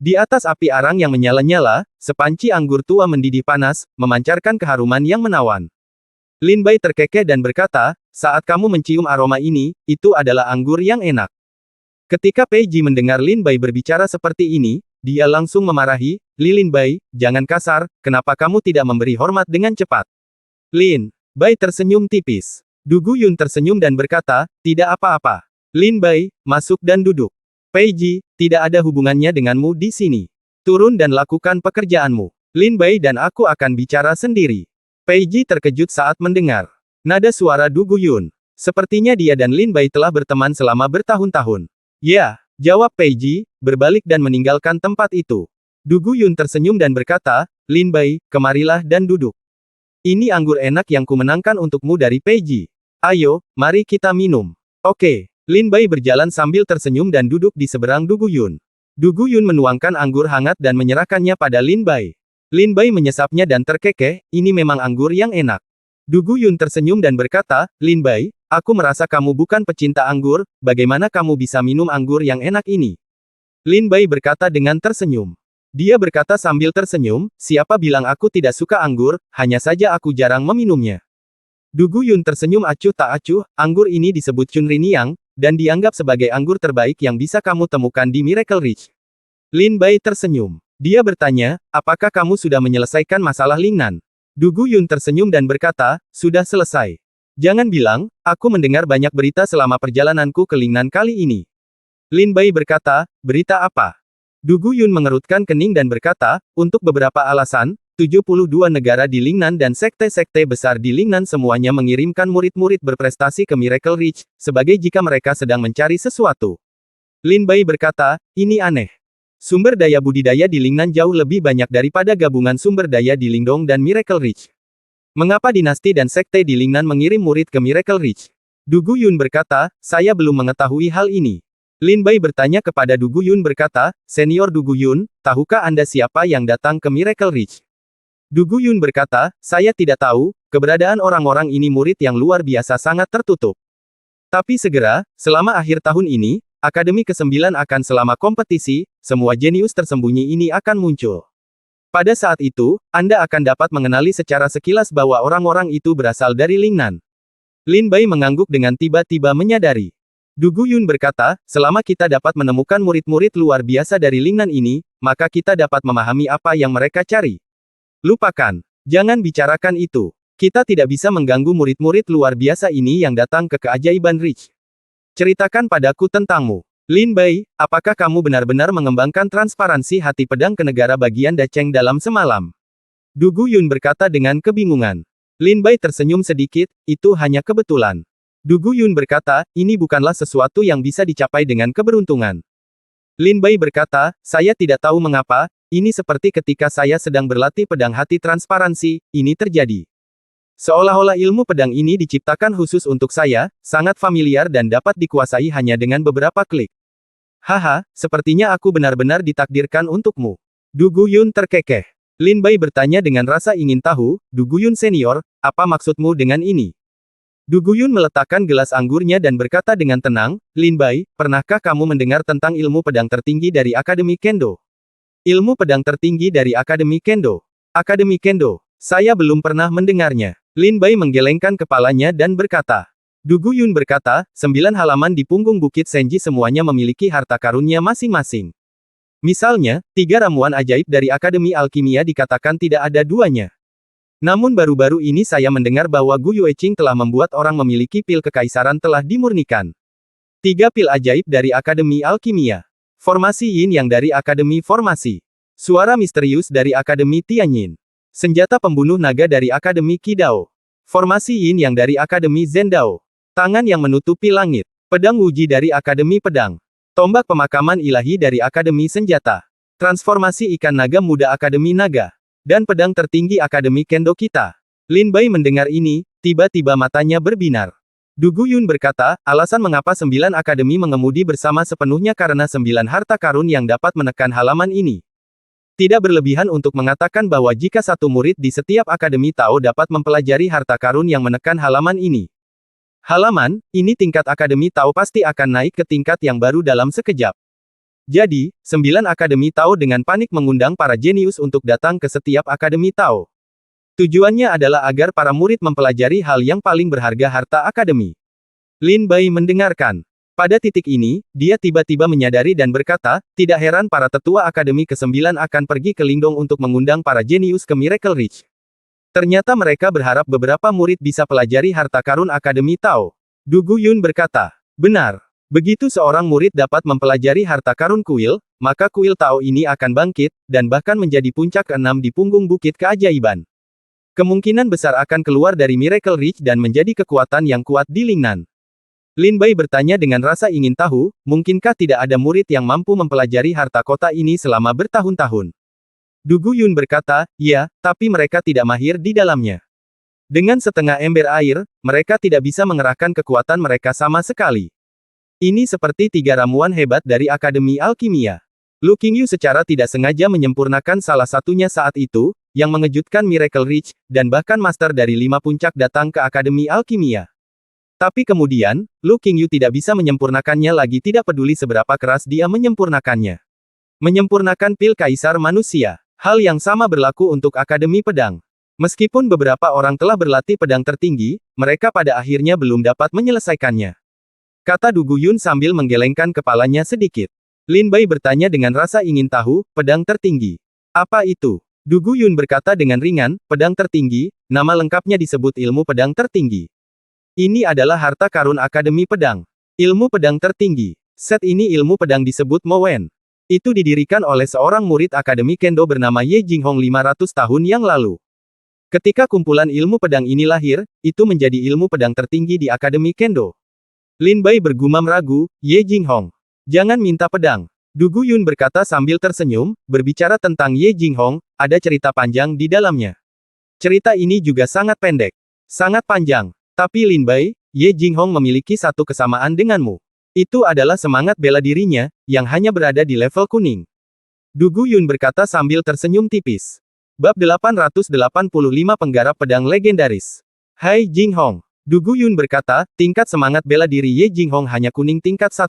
Di atas api arang yang menyala-nyala, sepanci anggur tua mendidih panas, memancarkan keharuman yang menawan. Lin Bai terkekeh dan berkata, saat kamu mencium aroma ini, itu adalah anggur yang enak. Ketika Pei Ji mendengar Lin Bai berbicara seperti ini, dia langsung memarahi, Lin Bai, jangan kasar, kenapa kamu tidak memberi hormat dengan cepat? Lin Bai tersenyum tipis. Du Guyun tersenyum dan berkata, tidak apa-apa. Lin Bai, masuk dan duduk. Pei Ji, tidak ada hubungannya denganmu di sini. Turun dan lakukan pekerjaanmu. Lin Bai dan aku akan bicara sendiri. Pei Ji terkejut saat mendengar nada suara Du Guyun. Sepertinya dia dan Lin Bai telah berteman selama bertahun-tahun. Ya, jawab Pei Ji, berbalik dan meninggalkan tempat itu. Du Guyun tersenyum dan berkata, Lin Bai, kemarilah dan duduk. Ini anggur enak yang kumenangkan untukmu dari Pei Ji. Ayo, mari kita minum. Oke. Lin Bai berjalan sambil tersenyum dan duduk di seberang Du Guyun. Du Guyun menuangkan anggur hangat dan menyerahkannya pada Lin Bai. Lin Bai menyesapnya dan terkekeh, ini memang anggur yang enak. Du Guyun tersenyum dan berkata, Lin Bai, aku merasa kamu bukan pecinta anggur, bagaimana kamu bisa minum anggur yang enak ini? Lin Bai berkata dengan tersenyum. Dia berkata sambil tersenyum, siapa bilang aku tidak suka anggur, hanya saja aku jarang meminumnya. Du Guyun tersenyum acuh tak acuh, anggur ini disebut Chunriniang, dan dianggap sebagai anggur terbaik yang bisa kamu temukan di Miracle Ridge. Lin Bai tersenyum. Dia bertanya, apakah kamu sudah menyelesaikan masalah Lingnan? Du Guyun tersenyum dan berkata, sudah selesai. Jangan bilang, aku mendengar banyak berita selama perjalananku ke Lingnan kali ini. Lin Bai berkata, berita apa? Du Guyun mengerutkan kening dan berkata, untuk beberapa alasan, 72 negara di Lingnan dan sekte-sekte besar di Lingnan semuanya mengirimkan murid-murid berprestasi ke Miracle Ridge, sebagai jika mereka sedang mencari sesuatu. Lin Bai berkata, ini aneh. Sumber daya budidaya di Lingnan jauh lebih banyak daripada gabungan sumber daya di Lingdong dan Miracle Ridge. Mengapa dinasti dan sekte di Lingnan mengirim murid ke Miracle Ridge? Du Guyun berkata, saya belum mengetahui hal ini. Lin Bai bertanya kepada Du Guyun berkata, Senior Du Guyun, tahukah Anda siapa yang datang ke Miracle Ridge? Du Guyun berkata, saya tidak tahu, keberadaan orang-orang ini murid yang luar biasa sangat tertutup. Tapi segera, selama akhir tahun ini, Akademi ke-9 akan selama kompetisi, semua jenius tersembunyi ini akan muncul. Pada saat itu, Anda akan dapat mengenali secara sekilas bahwa orang-orang itu berasal dari Lingnan. Lin Bai mengangguk dengan tiba-tiba menyadari. Du Guyun berkata, selama kita dapat menemukan murid-murid luar biasa dari Lingnan ini, maka kita dapat memahami apa yang mereka cari. Lupakan. Jangan bicarakan itu. Kita tidak bisa mengganggu murid-murid luar biasa ini yang datang ke keajaiban Ridge. Ceritakan padaku tentangmu. Lin Bai, apakah kamu benar-benar mengembangkan transparansi hati pedang ke negara bagian Dacheng dalam semalam? Du Guyun berkata dengan kebingungan. Lin Bai tersenyum sedikit, itu hanya kebetulan. Du Guyun berkata, ini bukanlah sesuatu yang bisa dicapai dengan keberuntungan. Lin Bai berkata, saya tidak tahu mengapa, ini seperti ketika saya sedang berlatih pedang hati transparansi, ini terjadi. Seolah-olah ilmu pedang ini diciptakan khusus untuk saya, sangat familiar dan dapat dikuasai hanya dengan beberapa klik. Haha, sepertinya aku benar-benar ditakdirkan untukmu. Du Guyun terkekeh. Lin Bai bertanya dengan rasa ingin tahu, Du Guyun senior, apa maksudmu dengan ini? Du Guyun meletakkan gelas anggurnya dan berkata dengan tenang, Lin Bai, pernahkah kamu mendengar tentang ilmu pedang tertinggi dari Akademi Kendo? Ilmu pedang tertinggi dari Akademi Kendo. Akademi Kendo. Saya belum pernah mendengarnya. Lin Bai menggelengkan kepalanya dan berkata. Du Guyun berkata, 9 halaman di punggung Bukit Senji semuanya memiliki harta karunnya masing-masing. Misalnya, 3 ramuan ajaib dari Akademi Alkimia dikatakan tidak ada duanya. Namun baru-baru ini saya mendengar bahwa Gu Yueqing telah membuat orang memiliki pil kekaisaran telah dimurnikan. 3 pil ajaib dari Akademi Alkimia. Formasi Yin yang dari Akademi Formasi. Suara misterius dari Akademi Tianyin. Senjata pembunuh naga dari Akademi Qidao. Formasi Yin yang dari Akademi Zendao. Tangan yang menutupi langit. Pedang Wuji dari Akademi Pedang. Tombak pemakaman ilahi dari Akademi Senjata. Transformasi ikan naga muda Akademi Naga. Dan pedang tertinggi Akademi Kendo kita. Lin Bai mendengar ini, tiba-tiba matanya berbinar. Du Guyun berkata, alasan mengapa 9 akademi mengemudi bersama sepenuhnya karena 9 harta karun yang dapat menekan halaman ini. Tidak berlebihan untuk mengatakan bahwa jika satu murid di setiap akademi Tao dapat mempelajari harta karun yang menekan halaman ini. Halaman, ini tingkat akademi Tao pasti akan naik ke tingkat yang baru dalam sekejap. Jadi, 9 akademi Tao dengan panik mengundang para jenius untuk datang ke setiap akademi Tao. Tujuannya adalah agar para murid mempelajari hal yang paling berharga harta akademi. Lin Bai mendengarkan. Pada titik ini, dia tiba-tiba menyadari dan berkata, tidak heran para tetua akademi ke-9 akan pergi ke Lingdong untuk mengundang para jenius ke Miracle Ridge. Ternyata mereka berharap beberapa murid bisa pelajari harta karun akademi Tao. Du Guyun berkata, benar. Begitu seorang murid dapat mempelajari harta karun kuil, maka kuil Tao ini akan bangkit, dan bahkan menjadi puncak ke-6 di punggung bukit keajaiban. Kemungkinan besar akan keluar dari Miracle Ridge dan menjadi kekuatan yang kuat di Lingnan. Lin Bai bertanya dengan rasa ingin tahu, mungkinkah tidak ada murid yang mampu mempelajari harta kota ini selama bertahun-tahun? Du Guyun berkata, ya, tapi mereka tidak mahir di dalamnya. Dengan setengah ember air, mereka tidak bisa mengerahkan kekuatan mereka sama sekali. Ini seperti 3 ramuan hebat dari Akademi Alkimia. Lu Qingyu secara tidak sengaja menyempurnakan salah satunya saat itu, yang mengejutkan Miracle Ridge, dan bahkan master dari 5 puncak datang ke Akademi Alkimia. Tapi kemudian, Lu Qingyu tidak bisa menyempurnakannya lagi, tidak peduli seberapa keras dia menyempurnakannya. Menyempurnakan pil kaisar manusia. Hal yang sama berlaku untuk Akademi Pedang. Meskipun beberapa orang telah berlatih pedang tertinggi, mereka pada akhirnya belum dapat menyelesaikannya. Kata Du Guyun sambil menggelengkan kepalanya sedikit. Lin Bai bertanya dengan rasa ingin tahu, pedang tertinggi. Apa itu? Du Guyun berkata dengan ringan, pedang tertinggi, nama lengkapnya disebut ilmu pedang tertinggi. Ini adalah harta karun Akademi Pedang. Ilmu pedang tertinggi. Set ini ilmu pedang disebut Mo Wen. Itu didirikan oleh seorang murid Akademi Kendo bernama Ye Jinghong 500 tahun yang lalu. Ketika kumpulan ilmu pedang ini lahir, itu menjadi ilmu pedang tertinggi di Akademi Kendo. Lin Bai bergumam ragu, Ye Jinghong. Jangan minta pedang. Du Guyun berkata sambil tersenyum, berbicara tentang Ye Jinghong, ada cerita panjang di dalamnya. Cerita ini juga sangat pendek. Sangat panjang. Tapi Lin Bai, Ye Jinghong memiliki satu kesamaan denganmu. Itu adalah semangat bela dirinya, yang hanya berada di level kuning. Du Guyun berkata sambil tersenyum tipis. Bab 885 Penggarap Pedang Legendaris. Hai Jinghong. Du Guyun berkata, tingkat semangat bela diri Ye Jinghong hanya kuning tingkat 1.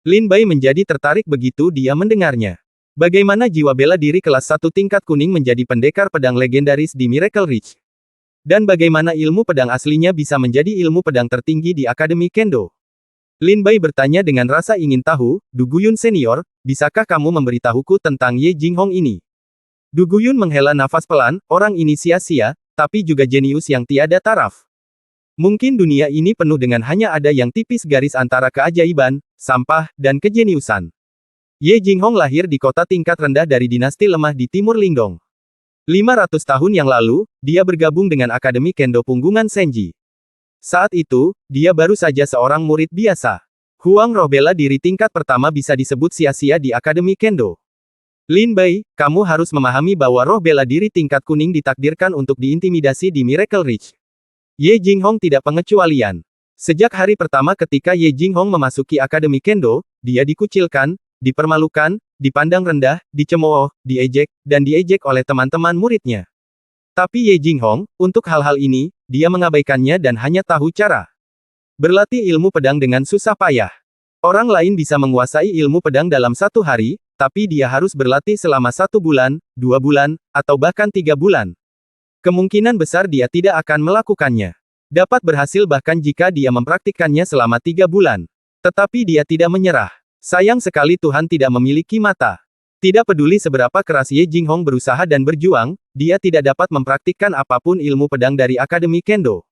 Lin Bai menjadi tertarik begitu dia mendengarnya. Bagaimana jiwa bela diri kelas 1 tingkat kuning menjadi pendekar pedang legendaris di Miracle Ridge? Dan bagaimana ilmu pedang aslinya bisa menjadi ilmu pedang tertinggi di Akademi Kendo? Lin Bai bertanya dengan rasa ingin tahu, Du Guyun senior, bisakah kamu memberitahuku tentang Ye Jinghong ini? Du Guyun menghela nafas pelan, orang ini sia-sia, tapi juga jenius yang tiada taraf. Mungkin dunia ini penuh dengan hanya ada yang tipis garis antara keajaiban, sampah, dan kejeniusan. Ye Jinghong lahir di kota tingkat rendah dari dinasti lemah di timur Lingdong. 500 tahun yang lalu, dia bergabung dengan Akademi Kendo Punggungan Senji. Saat itu, dia baru saja seorang murid biasa. Huang roh bela diri tingkat pertama bisa disebut sia-sia di Akademi Kendo. Lin Bai, kamu harus memahami bahwa roh bela diri tingkat kuning ditakdirkan untuk diintimidasi di Miracle Ridge. Ye Jinghong tidak pengecualian. Sejak hari pertama ketika Ye Jinghong memasuki Akademi Kendo, dia dikucilkan, dipermalukan, dipandang rendah, dicemooh, diejek, dan diejek oleh teman-teman muridnya. Tapi Ye Jinghong, untuk hal-hal ini, dia mengabaikannya dan hanya tahu cara berlatih ilmu pedang dengan susah payah. Orang lain bisa menguasai ilmu pedang dalam 1 hari, tapi dia harus berlatih selama 1 bulan, 2 bulan, atau bahkan 3 bulan. Kemungkinan besar dia tidak akan melakukannya. Dapat berhasil bahkan jika dia mempraktikkannya selama 3 bulan. Tetapi dia tidak menyerah. Sayang sekali Tuhan tidak memiliki mata. Tidak peduli seberapa keras Ye Jinghong berusaha dan berjuang, dia tidak dapat mempraktikkan apapun ilmu pedang dari Akademi Kendo.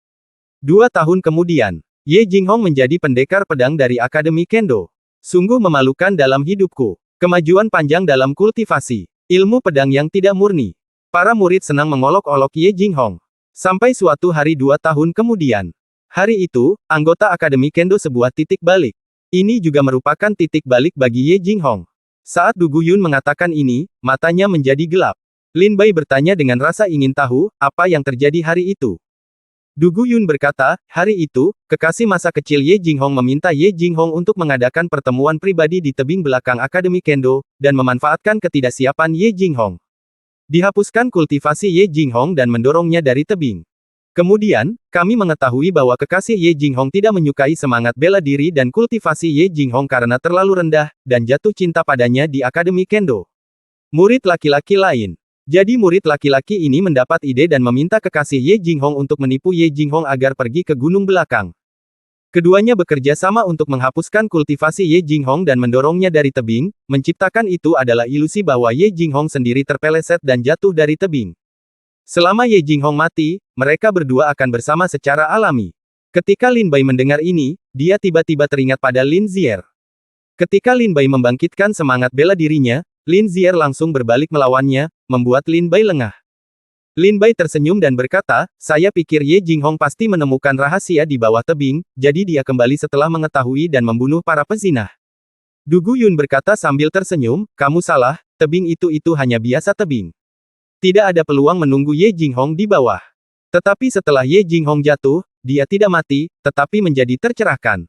2 tahun kemudian, Ye Jinghong menjadi pendekar pedang dari Akademi Kendo. Sungguh memalukan dalam hidupku. Kemajuan panjang dalam kultivasi ilmu pedang yang tidak murni. Para murid senang mengolok-olok Ye Jinghong. Sampai suatu hari 2 tahun kemudian. Hari itu, anggota Akademi Kendo sebuah titik balik. Ini juga merupakan titik balik bagi Ye Jinghong. Saat Du Guyun mengatakan ini, matanya menjadi gelap. Lin Bai bertanya dengan rasa ingin tahu, apa yang terjadi hari itu. Du Guyun berkata, hari itu, kekasih masa kecil Ye Jinghong meminta Ye Jinghong untuk mengadakan pertemuan pribadi di tebing belakang Akademi Kendo, dan memanfaatkan ketidaksiapan Ye Jinghong. Dihapuskan kultivasi Ye Jinghong dan mendorongnya dari tebing. Kemudian, kami mengetahui bahwa kekasih Ye Jinghong tidak menyukai semangat bela diri dan kultivasi Ye Jinghong karena terlalu rendah, dan jatuh cinta padanya di Akademi Kendo. Murid laki-laki lain. Jadi murid laki-laki ini mendapat ide dan meminta kekasih Ye Jinghong untuk menipu Ye Jinghong agar pergi ke gunung belakang. Keduanya bekerja sama untuk menghapuskan kultivasi Ye Jinghong dan mendorongnya dari tebing, menciptakan itu adalah ilusi bahwa Ye Jinghong sendiri terpeleset dan jatuh dari tebing. Selama Ye Jinghong mati, mereka berdua akan bersama secara alami. Ketika Lin Bai mendengar ini, dia tiba-tiba teringat pada Lin Zier. Ketika Lin Bai membangkitkan semangat bela dirinya, Lin Zier langsung berbalik melawannya, membuat Lin Bai lengah. Lin Bai tersenyum dan berkata, saya pikir Ye Jinghong pasti menemukan rahasia di bawah tebing, jadi dia kembali setelah mengetahui dan membunuh para pezinah. Du Guyun berkata sambil tersenyum, kamu salah, tebing itu hanya biasa tebing. Tidak ada peluang menunggu Ye Jinghong di bawah. Tetapi setelah Ye Jinghong jatuh, dia tidak mati, tetapi menjadi tercerahkan.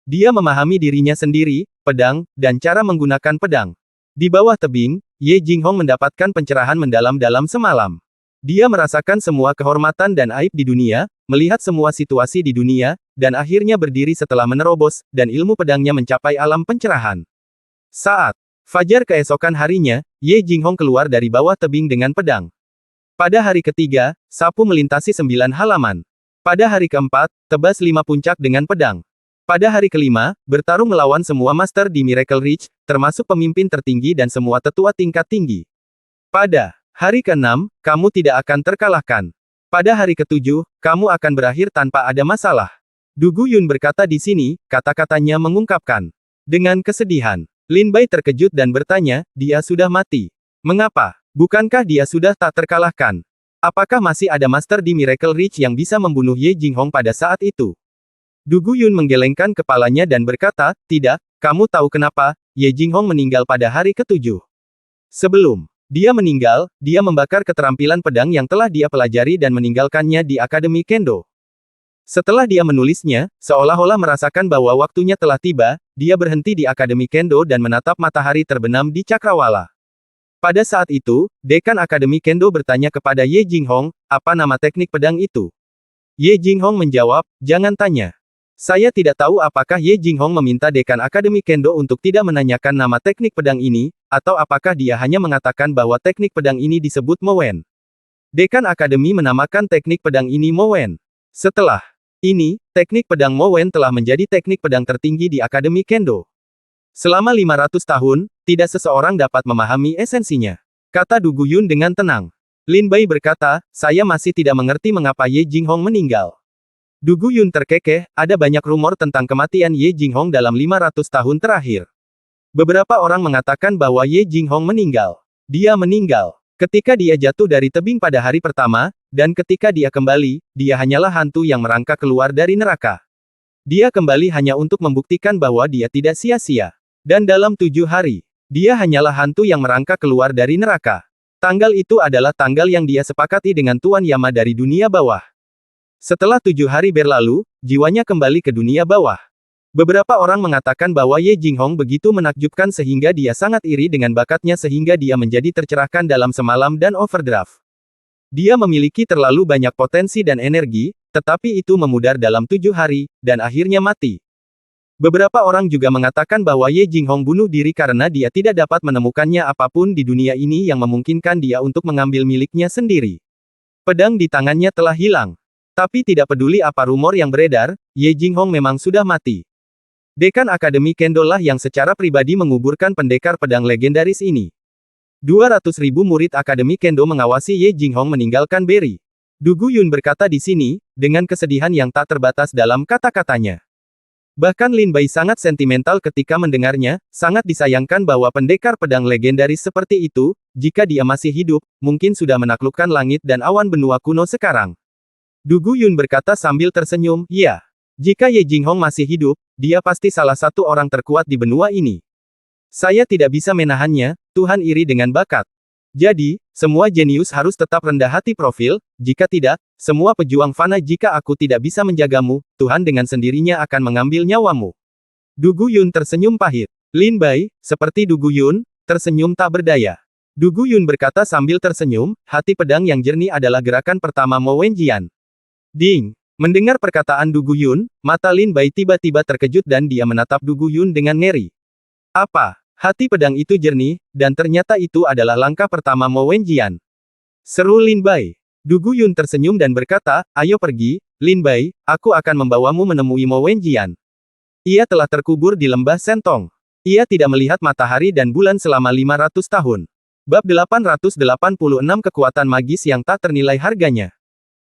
Dia memahami dirinya sendiri, pedang, dan cara menggunakan pedang. Di bawah tebing, Ye Jinghong mendapatkan pencerahan mendalam-dalam semalam. Dia merasakan semua kehormatan dan aib di dunia, melihat semua situasi di dunia, dan akhirnya berdiri setelah menerobos, dan ilmu pedangnya mencapai alam pencerahan. Saat fajar keesokan harinya, Ye Jinghong keluar dari bawah tebing dengan pedang. Pada hari ketiga, sapu melintasi 9 halaman. Pada hari keempat, tebas 5 puncak dengan pedang. Pada hari kelima, bertarung melawan semua master di Miracle Ridge, termasuk pemimpin tertinggi dan semua tetua tingkat tinggi. Pada hari keenam, kamu tidak akan terkalahkan. Pada hari ketujuh, kamu akan berakhir tanpa ada masalah. Du Guyun berkata di sini, kata-katanya mengungkapkan. Dengan kesedihan, Lin Bai terkejut dan bertanya, dia sudah mati. Mengapa? Bukankah dia sudah tak terkalahkan? Apakah masih ada master di Miracle Ridge yang bisa membunuh Ye Jinghong pada saat itu? Du Guyun menggelengkan kepalanya dan berkata, tidak, kamu tahu kenapa, Ye Jinghong meninggal pada hari ketujuh. Sebelum dia meninggal, dia membakar keterampilan pedang yang telah dia pelajari dan meninggalkannya di Akademi Kendo. Setelah dia menulisnya, seolah-olah merasakan bahwa waktunya telah tiba, dia berhenti di Akademi Kendo dan menatap matahari terbenam di cakrawala. Pada saat itu, Dekan Akademi Kendo bertanya kepada Ye Jinghong, apa nama teknik pedang itu? Ye Jinghong menjawab, jangan tanya. Saya tidak tahu apakah Ye Jinghong meminta Dekan Akademi Kendo untuk tidak menanyakan nama teknik pedang ini, atau apakah dia hanya mengatakan bahwa teknik pedang ini disebut Mowen. Dekan Akademi menamakan teknik pedang ini Mowen. Setelah ini, teknik pedang Mowen telah menjadi teknik pedang tertinggi di Akademi Kendo. Selama 500 tahun, tidak seseorang dapat memahami esensinya. Kata Du Guyun dengan tenang. Lin Bai berkata, saya masih tidak mengerti mengapa Ye Jinghong meninggal. Du Guyun terkekeh, ada banyak rumor tentang kematian Ye Jinghong dalam 500 tahun terakhir. Beberapa orang mengatakan bahwa Ye Jinghong meninggal. Dia meninggal ketika dia jatuh dari tebing pada hari pertama, dan ketika dia kembali, dia hanyalah hantu yang merangkak keluar dari neraka. Dia kembali hanya untuk membuktikan bahwa dia tidak sia-sia. Dan dalam 7 hari, dia hanyalah hantu yang merangkak keluar dari neraka. Tanggal itu adalah tanggal yang dia sepakati dengan Tuan Yama dari dunia bawah. Setelah 7 hari berlalu, jiwanya kembali ke dunia bawah. Beberapa orang mengatakan bahwa Ye Jinghong begitu menakjubkan sehingga dia sangat iri dengan bakatnya sehingga dia menjadi tercerahkan dalam semalam dan overdraft. Dia memiliki terlalu banyak potensi dan energi, tetapi itu memudar dalam 7 hari, dan akhirnya mati. Beberapa orang juga mengatakan bahwa Ye Jinghong bunuh diri karena dia tidak dapat menemukannya apapun di dunia ini yang memungkinkan dia untuk mengambil miliknya sendiri. Pedang di tangannya telah hilang. Tapi tidak peduli apa rumor yang beredar, Ye Jinghong memang sudah mati. Dekan Akademi Kendo lah yang secara pribadi menguburkan pendekar pedang legendaris ini. 200.000 murid Akademi Kendo mengawasi Ye Jinghong meninggalkan Berry. Du Guyun berkata di sini, dengan kesedihan yang tak terbatas dalam kata-katanya. Bahkan Lin Bai sangat sentimental ketika mendengarnya, sangat disayangkan bahwa pendekar pedang legendaris seperti itu, jika dia masih hidup, mungkin sudah menaklukkan langit dan awan benua kuno sekarang. Du Guyun berkata sambil tersenyum, ya. Jika Ye Jinghong masih hidup, dia pasti salah satu orang terkuat di benua ini. Saya tidak bisa menahannya, Tuhan iri dengan bakat. Jadi, semua jenius harus tetap rendah hati profil, jika tidak, semua pejuang fana jika aku tidak bisa menjagamu, Tuhan dengan sendirinya akan mengambil nyawamu. Du Guyun tersenyum pahit. Lin Bai, seperti Du Guyun, tersenyum tak berdaya. Du Guyun berkata sambil tersenyum, hati pedang yang jernih adalah gerakan pertama Mo Wenjian. Ding! Mendengar perkataan Du Guyun, mata Lin Bai tiba-tiba terkejut dan dia menatap Du Guyun dengan ngeri. Apa? Hati pedang itu jernih, dan ternyata itu adalah langkah pertama Mo Wenjian. Seru Lin Bai. Du Guyun tersenyum dan berkata, ayo pergi, Lin Bai, aku akan membawamu menemui Mo Wenjian. Ia telah terkubur di lembah Sentong. Ia tidak melihat matahari dan bulan selama 500 tahun. Bab 886 Kekuatan Magis yang tak ternilai harganya.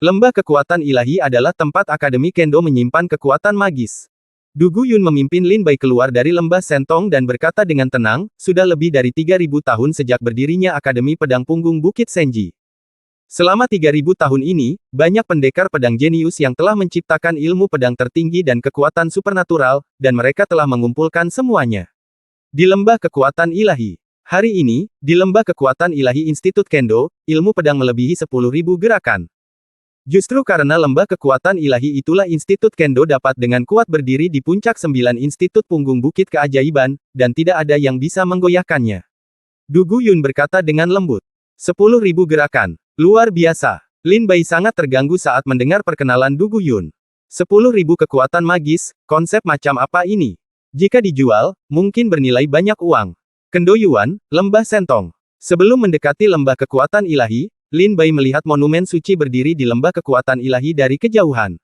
Lembah Kekuatan Ilahi adalah tempat Akademi Kendo menyimpan kekuatan magis. Du Guyun memimpin Lin Bai keluar dari lembah Sentong dan berkata dengan tenang, sudah lebih dari 3.000 tahun sejak berdirinya Akademi Pedang Punggung Bukit Senji. Selama 3.000 tahun ini, banyak pendekar pedang jenius yang telah menciptakan ilmu pedang tertinggi dan kekuatan supernatural, dan mereka telah mengumpulkan semuanya di Lembah Kekuatan Ilahi. Hari ini, di Lembah Kekuatan Ilahi Institut Kendo, ilmu pedang melebihi 10.000 gerakan. Justru karena Lembah Kekuatan Ilahi itulah Institut Kendo dapat dengan kuat berdiri di puncak 9 Institut Punggung Bukit Keajaiban, dan tidak ada yang bisa menggoyahkannya. Du Guyun berkata dengan lembut. 10.000 gerakan. Luar biasa. Lin Bai sangat terganggu saat mendengar perkenalan Du Guyun. 10.000 kekuatan magis, konsep macam apa ini? Jika dijual, mungkin bernilai banyak uang. Kendo Yuan, Lembah Sentong. Sebelum mendekati Lembah Kekuatan Ilahi, Lin Bai melihat monumen suci berdiri di Lembah Kekuatan Ilahi dari kejauhan.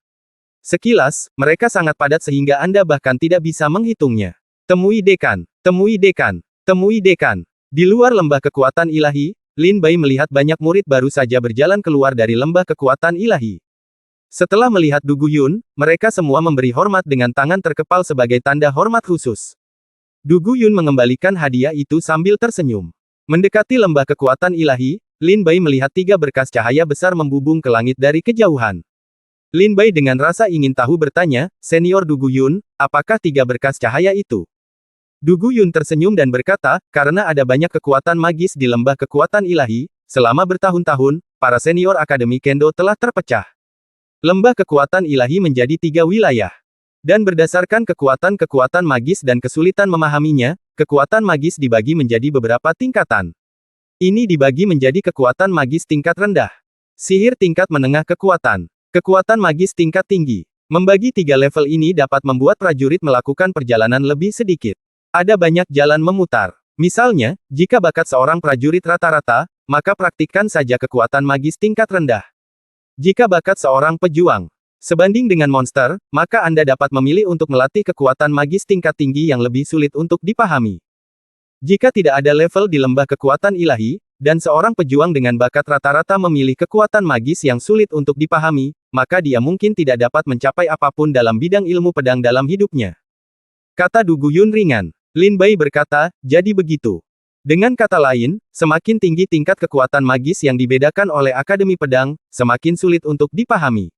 Sekilas, mereka sangat padat sehingga Anda bahkan tidak bisa menghitungnya. Temui dekan, temui dekan, temui dekan. Di luar Lembah Kekuatan Ilahi, Lin Bai melihat banyak murid baru saja berjalan keluar dari Lembah Kekuatan Ilahi. Setelah melihat Du Guyun, mereka semua memberi hormat dengan tangan terkepal sebagai tanda hormat khusus. Du Guyun mengembalikan hadiah itu sambil tersenyum. Mendekati Lembah Kekuatan Ilahi, Lin Bai melihat 3 berkas cahaya besar membubung ke langit dari kejauhan. Lin Bai dengan rasa ingin tahu bertanya, Senior Du Guyun, apakah 3 berkas cahaya itu? Du Guyun tersenyum dan berkata, karena ada banyak kekuatan magis di Lembah Kekuatan Ilahi, selama bertahun-tahun, para senior Akademi Kendo telah terpecah. Lembah Kekuatan Ilahi menjadi 3 wilayah. Dan berdasarkan kekuatan-kekuatan magis dan kesulitan memahaminya, kekuatan magis dibagi menjadi beberapa tingkatan. Ini dibagi menjadi kekuatan magis tingkat rendah. Sihir tingkat menengah kekuatan. Kekuatan magis tingkat tinggi. Membagi 3 level ini dapat membuat prajurit melakukan perjalanan lebih sedikit. Ada banyak jalan memutar. Misalnya, jika bakat seorang prajurit rata-rata, maka praktikkan saja kekuatan magis tingkat rendah. Jika bakat seorang pejuang sebanding dengan monster, maka Anda dapat memilih untuk melatih kekuatan magis tingkat tinggi yang lebih sulit untuk dipahami. Jika tidak ada level di Lembah Kekuatan Ilahi, dan seorang pejuang dengan bakat rata-rata memilih kekuatan magis yang sulit untuk dipahami, maka dia mungkin tidak dapat mencapai apapun dalam bidang ilmu pedang dalam hidupnya. Kata Du Guyun ringan. Lin Bai berkata, jadi begitu. Dengan kata lain, semakin tinggi tingkat kekuatan magis yang dibedakan oleh Akademi Pedang, semakin sulit untuk dipahami.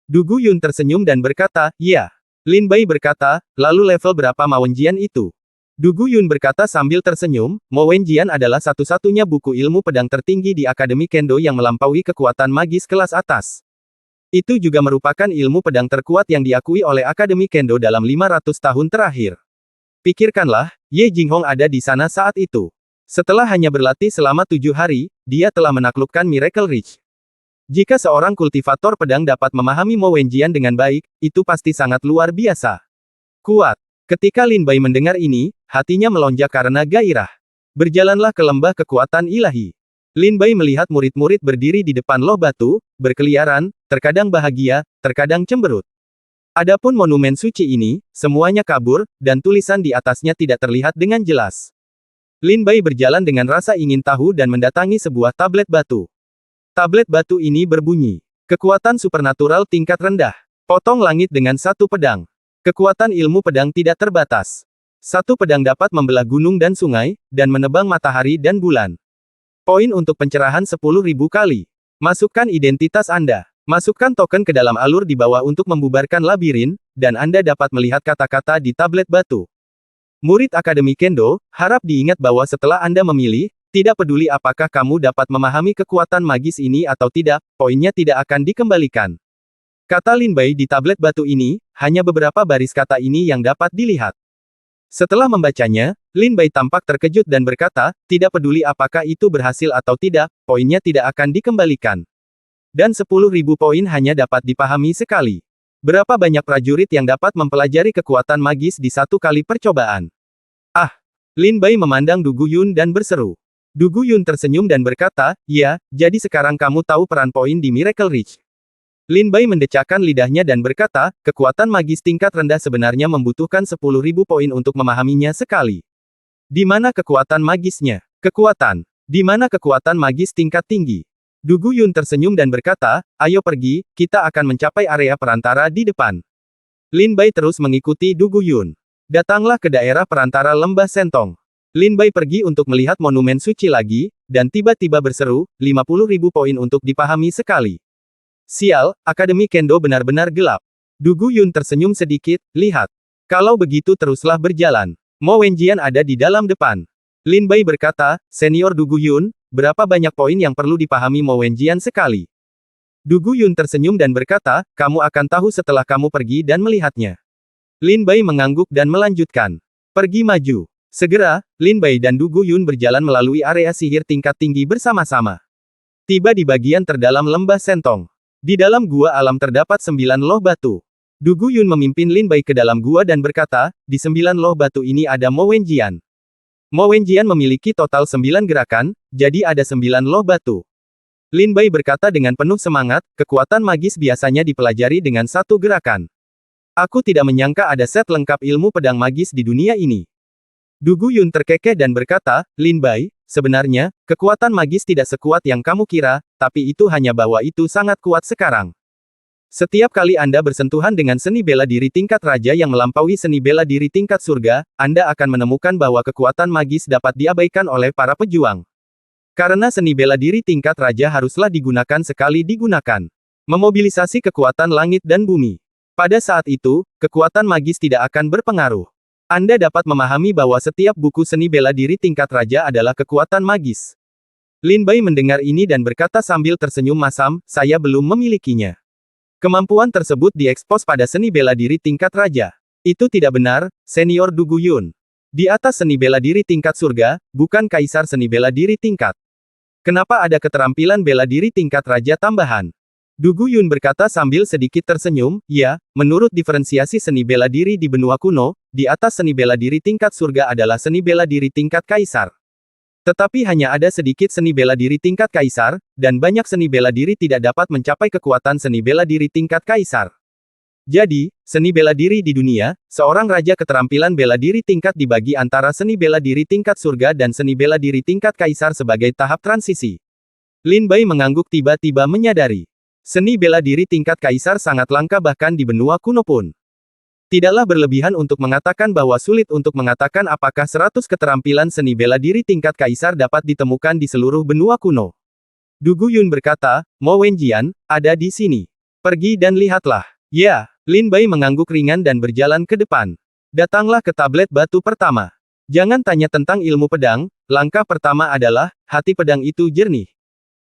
Du Guyun tersenyum dan berkata, ya. Lin Bai berkata, lalu level berapa Mo Wenjian itu? Du Guyun berkata sambil tersenyum, Mo Wenjian adalah satu-satunya buku ilmu pedang tertinggi di Akademi Kendo yang melampaui kekuatan magis kelas atas. Itu juga merupakan ilmu pedang terkuat yang diakui oleh Akademi Kendo dalam 500 tahun terakhir. Pikirkanlah, Ye Jinghong ada di sana saat itu. Setelah hanya berlatih selama 7 hari, dia telah menaklukkan Miracle Ridge. Jika seorang kultivator pedang dapat memahami Mo Wenjian dengan baik, itu pasti sangat luar biasa. Kuat. Ketika Lin Bai mendengar ini, hatinya melonjak karena gairah. Berjalanlah ke Lembah Kekuatan Ilahi. Lin Bai melihat murid-murid berdiri di depan loh batu, berkeliaran, terkadang bahagia, terkadang cemberut. Adapun monumen suci ini, semuanya kabur, dan tulisan di atasnya tidak terlihat dengan jelas. Lin Bai berjalan dengan rasa ingin tahu dan mendatangi sebuah tablet batu. Tablet batu ini berbunyi, kekuatan supernatural tingkat rendah. Potong langit dengan 1 pedang. Kekuatan ilmu pedang tidak terbatas. Satu pedang dapat membelah gunung dan sungai, dan menebang matahari dan bulan. Poin untuk pencerahan 10.000 kali. Masukkan identitas Anda. Masukkan token ke dalam alur di bawah untuk membubarkan labirin, dan Anda dapat melihat kata-kata di tablet batu. Murid Akademi Kendo, harap diingat bahwa setelah Anda memilih, tidak peduli apakah kamu dapat memahami kekuatan magis ini atau tidak, poinnya tidak akan dikembalikan. Kata Lin Bai di tablet batu ini, hanya beberapa baris kata ini yang dapat dilihat. Setelah membacanya, Lin Bai tampak terkejut dan berkata, tidak peduli apakah itu berhasil atau tidak, poinnya tidak akan dikembalikan. Dan 10.000 poin hanya dapat dipahami sekali. Berapa banyak prajurit yang dapat mempelajari kekuatan magis di satu kali percobaan? Ah! Lin Bai memandang Du Guyun dan berseru. Du Guyun tersenyum dan berkata, ya, jadi sekarang kamu tahu peran poin di Miracle Ridge. Lin Bai mendecakkan lidahnya dan berkata, kekuatan magis tingkat rendah sebenarnya membutuhkan 10.000 poin untuk memahaminya sekali. Di mana kekuatan magisnya? Kekuatan. Di mana kekuatan magis tingkat tinggi? Du Guyun tersenyum dan berkata, ayo pergi, kita akan mencapai area perantara di depan. Lin Bai terus mengikuti Du Guyun. Datanglah ke daerah perantara lembah Sentong. Lin Bai pergi untuk melihat monumen suci lagi, dan tiba-tiba berseru, 50.000 poin untuk dipahami sekali. Sial, Akademi Kendo benar-benar gelap. Du Guyun tersenyum sedikit, lihat. Kalau begitu teruslah berjalan. Mo Wenjian ada di dalam depan. Lin Bai berkata, Senior Du Guyun, berapa banyak poin yang perlu dipahami Mo Wenjian sekali? Du Guyun tersenyum dan berkata, kamu akan tahu setelah kamu pergi dan melihatnya. Lin Bai mengangguk dan melanjutkan. Pergi maju. Segera, Lin Bai dan Du Guyun berjalan melalui area sihir tingkat tinggi bersama-sama. Tiba di bagian terdalam lembah Sentong. Di dalam gua alam terdapat 9 loh batu. Du Guyun memimpin Lin Bai ke dalam gua dan berkata, di 9 loh batu ini ada Mo Wenjian. Mo Wenjian memiliki total 9 gerakan, jadi ada 9 loh batu. Lin Bai berkata dengan penuh semangat, kekuatan magis biasanya dipelajari dengan satu gerakan. Aku tidak menyangka ada set lengkap ilmu pedang magis di dunia ini. Du Guyun terkekeh dan berkata, Lin Bai, sebenarnya, kekuatan magis tidak sekuat yang kamu kira, tapi itu hanya bahwa itu sangat kuat sekarang. Setiap kali Anda bersentuhan dengan seni bela diri tingkat raja yang melampaui seni bela diri tingkat surga, Anda akan menemukan bahwa kekuatan magis dapat diabaikan oleh para pejuang. Karena seni bela diri tingkat raja haruslah digunakan sekali digunakan. Memobilisasi kekuatan langit dan bumi. Pada saat itu, kekuatan magis tidak akan berpengaruh. Anda dapat memahami bahwa setiap buku seni bela diri tingkat raja adalah kekuatan magis. Lin Bai mendengar ini dan berkata sambil tersenyum masam, saya belum memilikinya. Kemampuan tersebut diekspos pada seni bela diri tingkat raja. Itu tidak benar, Senior Du Guyun. Di atas seni bela diri tingkat surga, bukan kaisar seni bela diri tingkat. Kenapa ada keterampilan bela diri tingkat raja tambahan? Du Guyun berkata sambil sedikit tersenyum, ya, menurut diferensiasi seni bela diri di benua kuno, di atas seni bela diri tingkat surga adalah seni bela diri tingkat kaisar. Tetapi hanya ada sedikit seni bela diri tingkat kaisar, dan banyak seni bela diri tidak dapat mencapai kekuatan seni bela diri tingkat kaisar. Jadi, seni bela diri di dunia, seorang raja keterampilan bela diri tingkat dibagi antara seni bela diri tingkat surga dan seni bela diri tingkat kaisar sebagai tahap transisi. Lin Bai mengangguk tiba-tiba menyadari. Seni bela diri tingkat kaisar sangat langka bahkan di benua kuno pun. Tidaklah berlebihan untuk mengatakan bahwa sulit untuk mengatakan apakah 100 keterampilan seni bela diri tingkat kaisar dapat ditemukan di seluruh benua kuno. Du Guyun berkata, Mo Wenjian, ada di sini. Pergi dan lihatlah. Ya, Lin Bai mengangguk ringan dan berjalan ke depan. Datanglah ke tablet batu pertama. Jangan tanya tentang ilmu pedang, langkah pertama adalah, hati pedang itu jernih.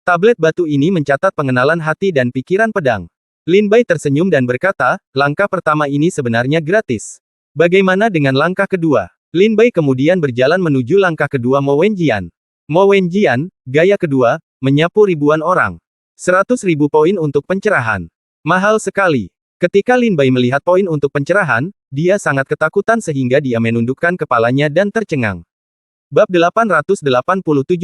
Tablet batu ini mencatat pengenalan hati dan pikiran pedang. Lin Bai tersenyum dan berkata, langkah pertama ini sebenarnya gratis. Bagaimana dengan langkah kedua? Lin Bai kemudian berjalan menuju langkah kedua Mo Wenjian. Mo Wenjian, gaya kedua, menyapu ribuan orang. 100.000 poin untuk pencerahan. Mahal sekali. Ketika Lin Bai melihat poin untuk pencerahan, dia sangat ketakutan sehingga dia menundukkan kepalanya dan tercengang. Bab 887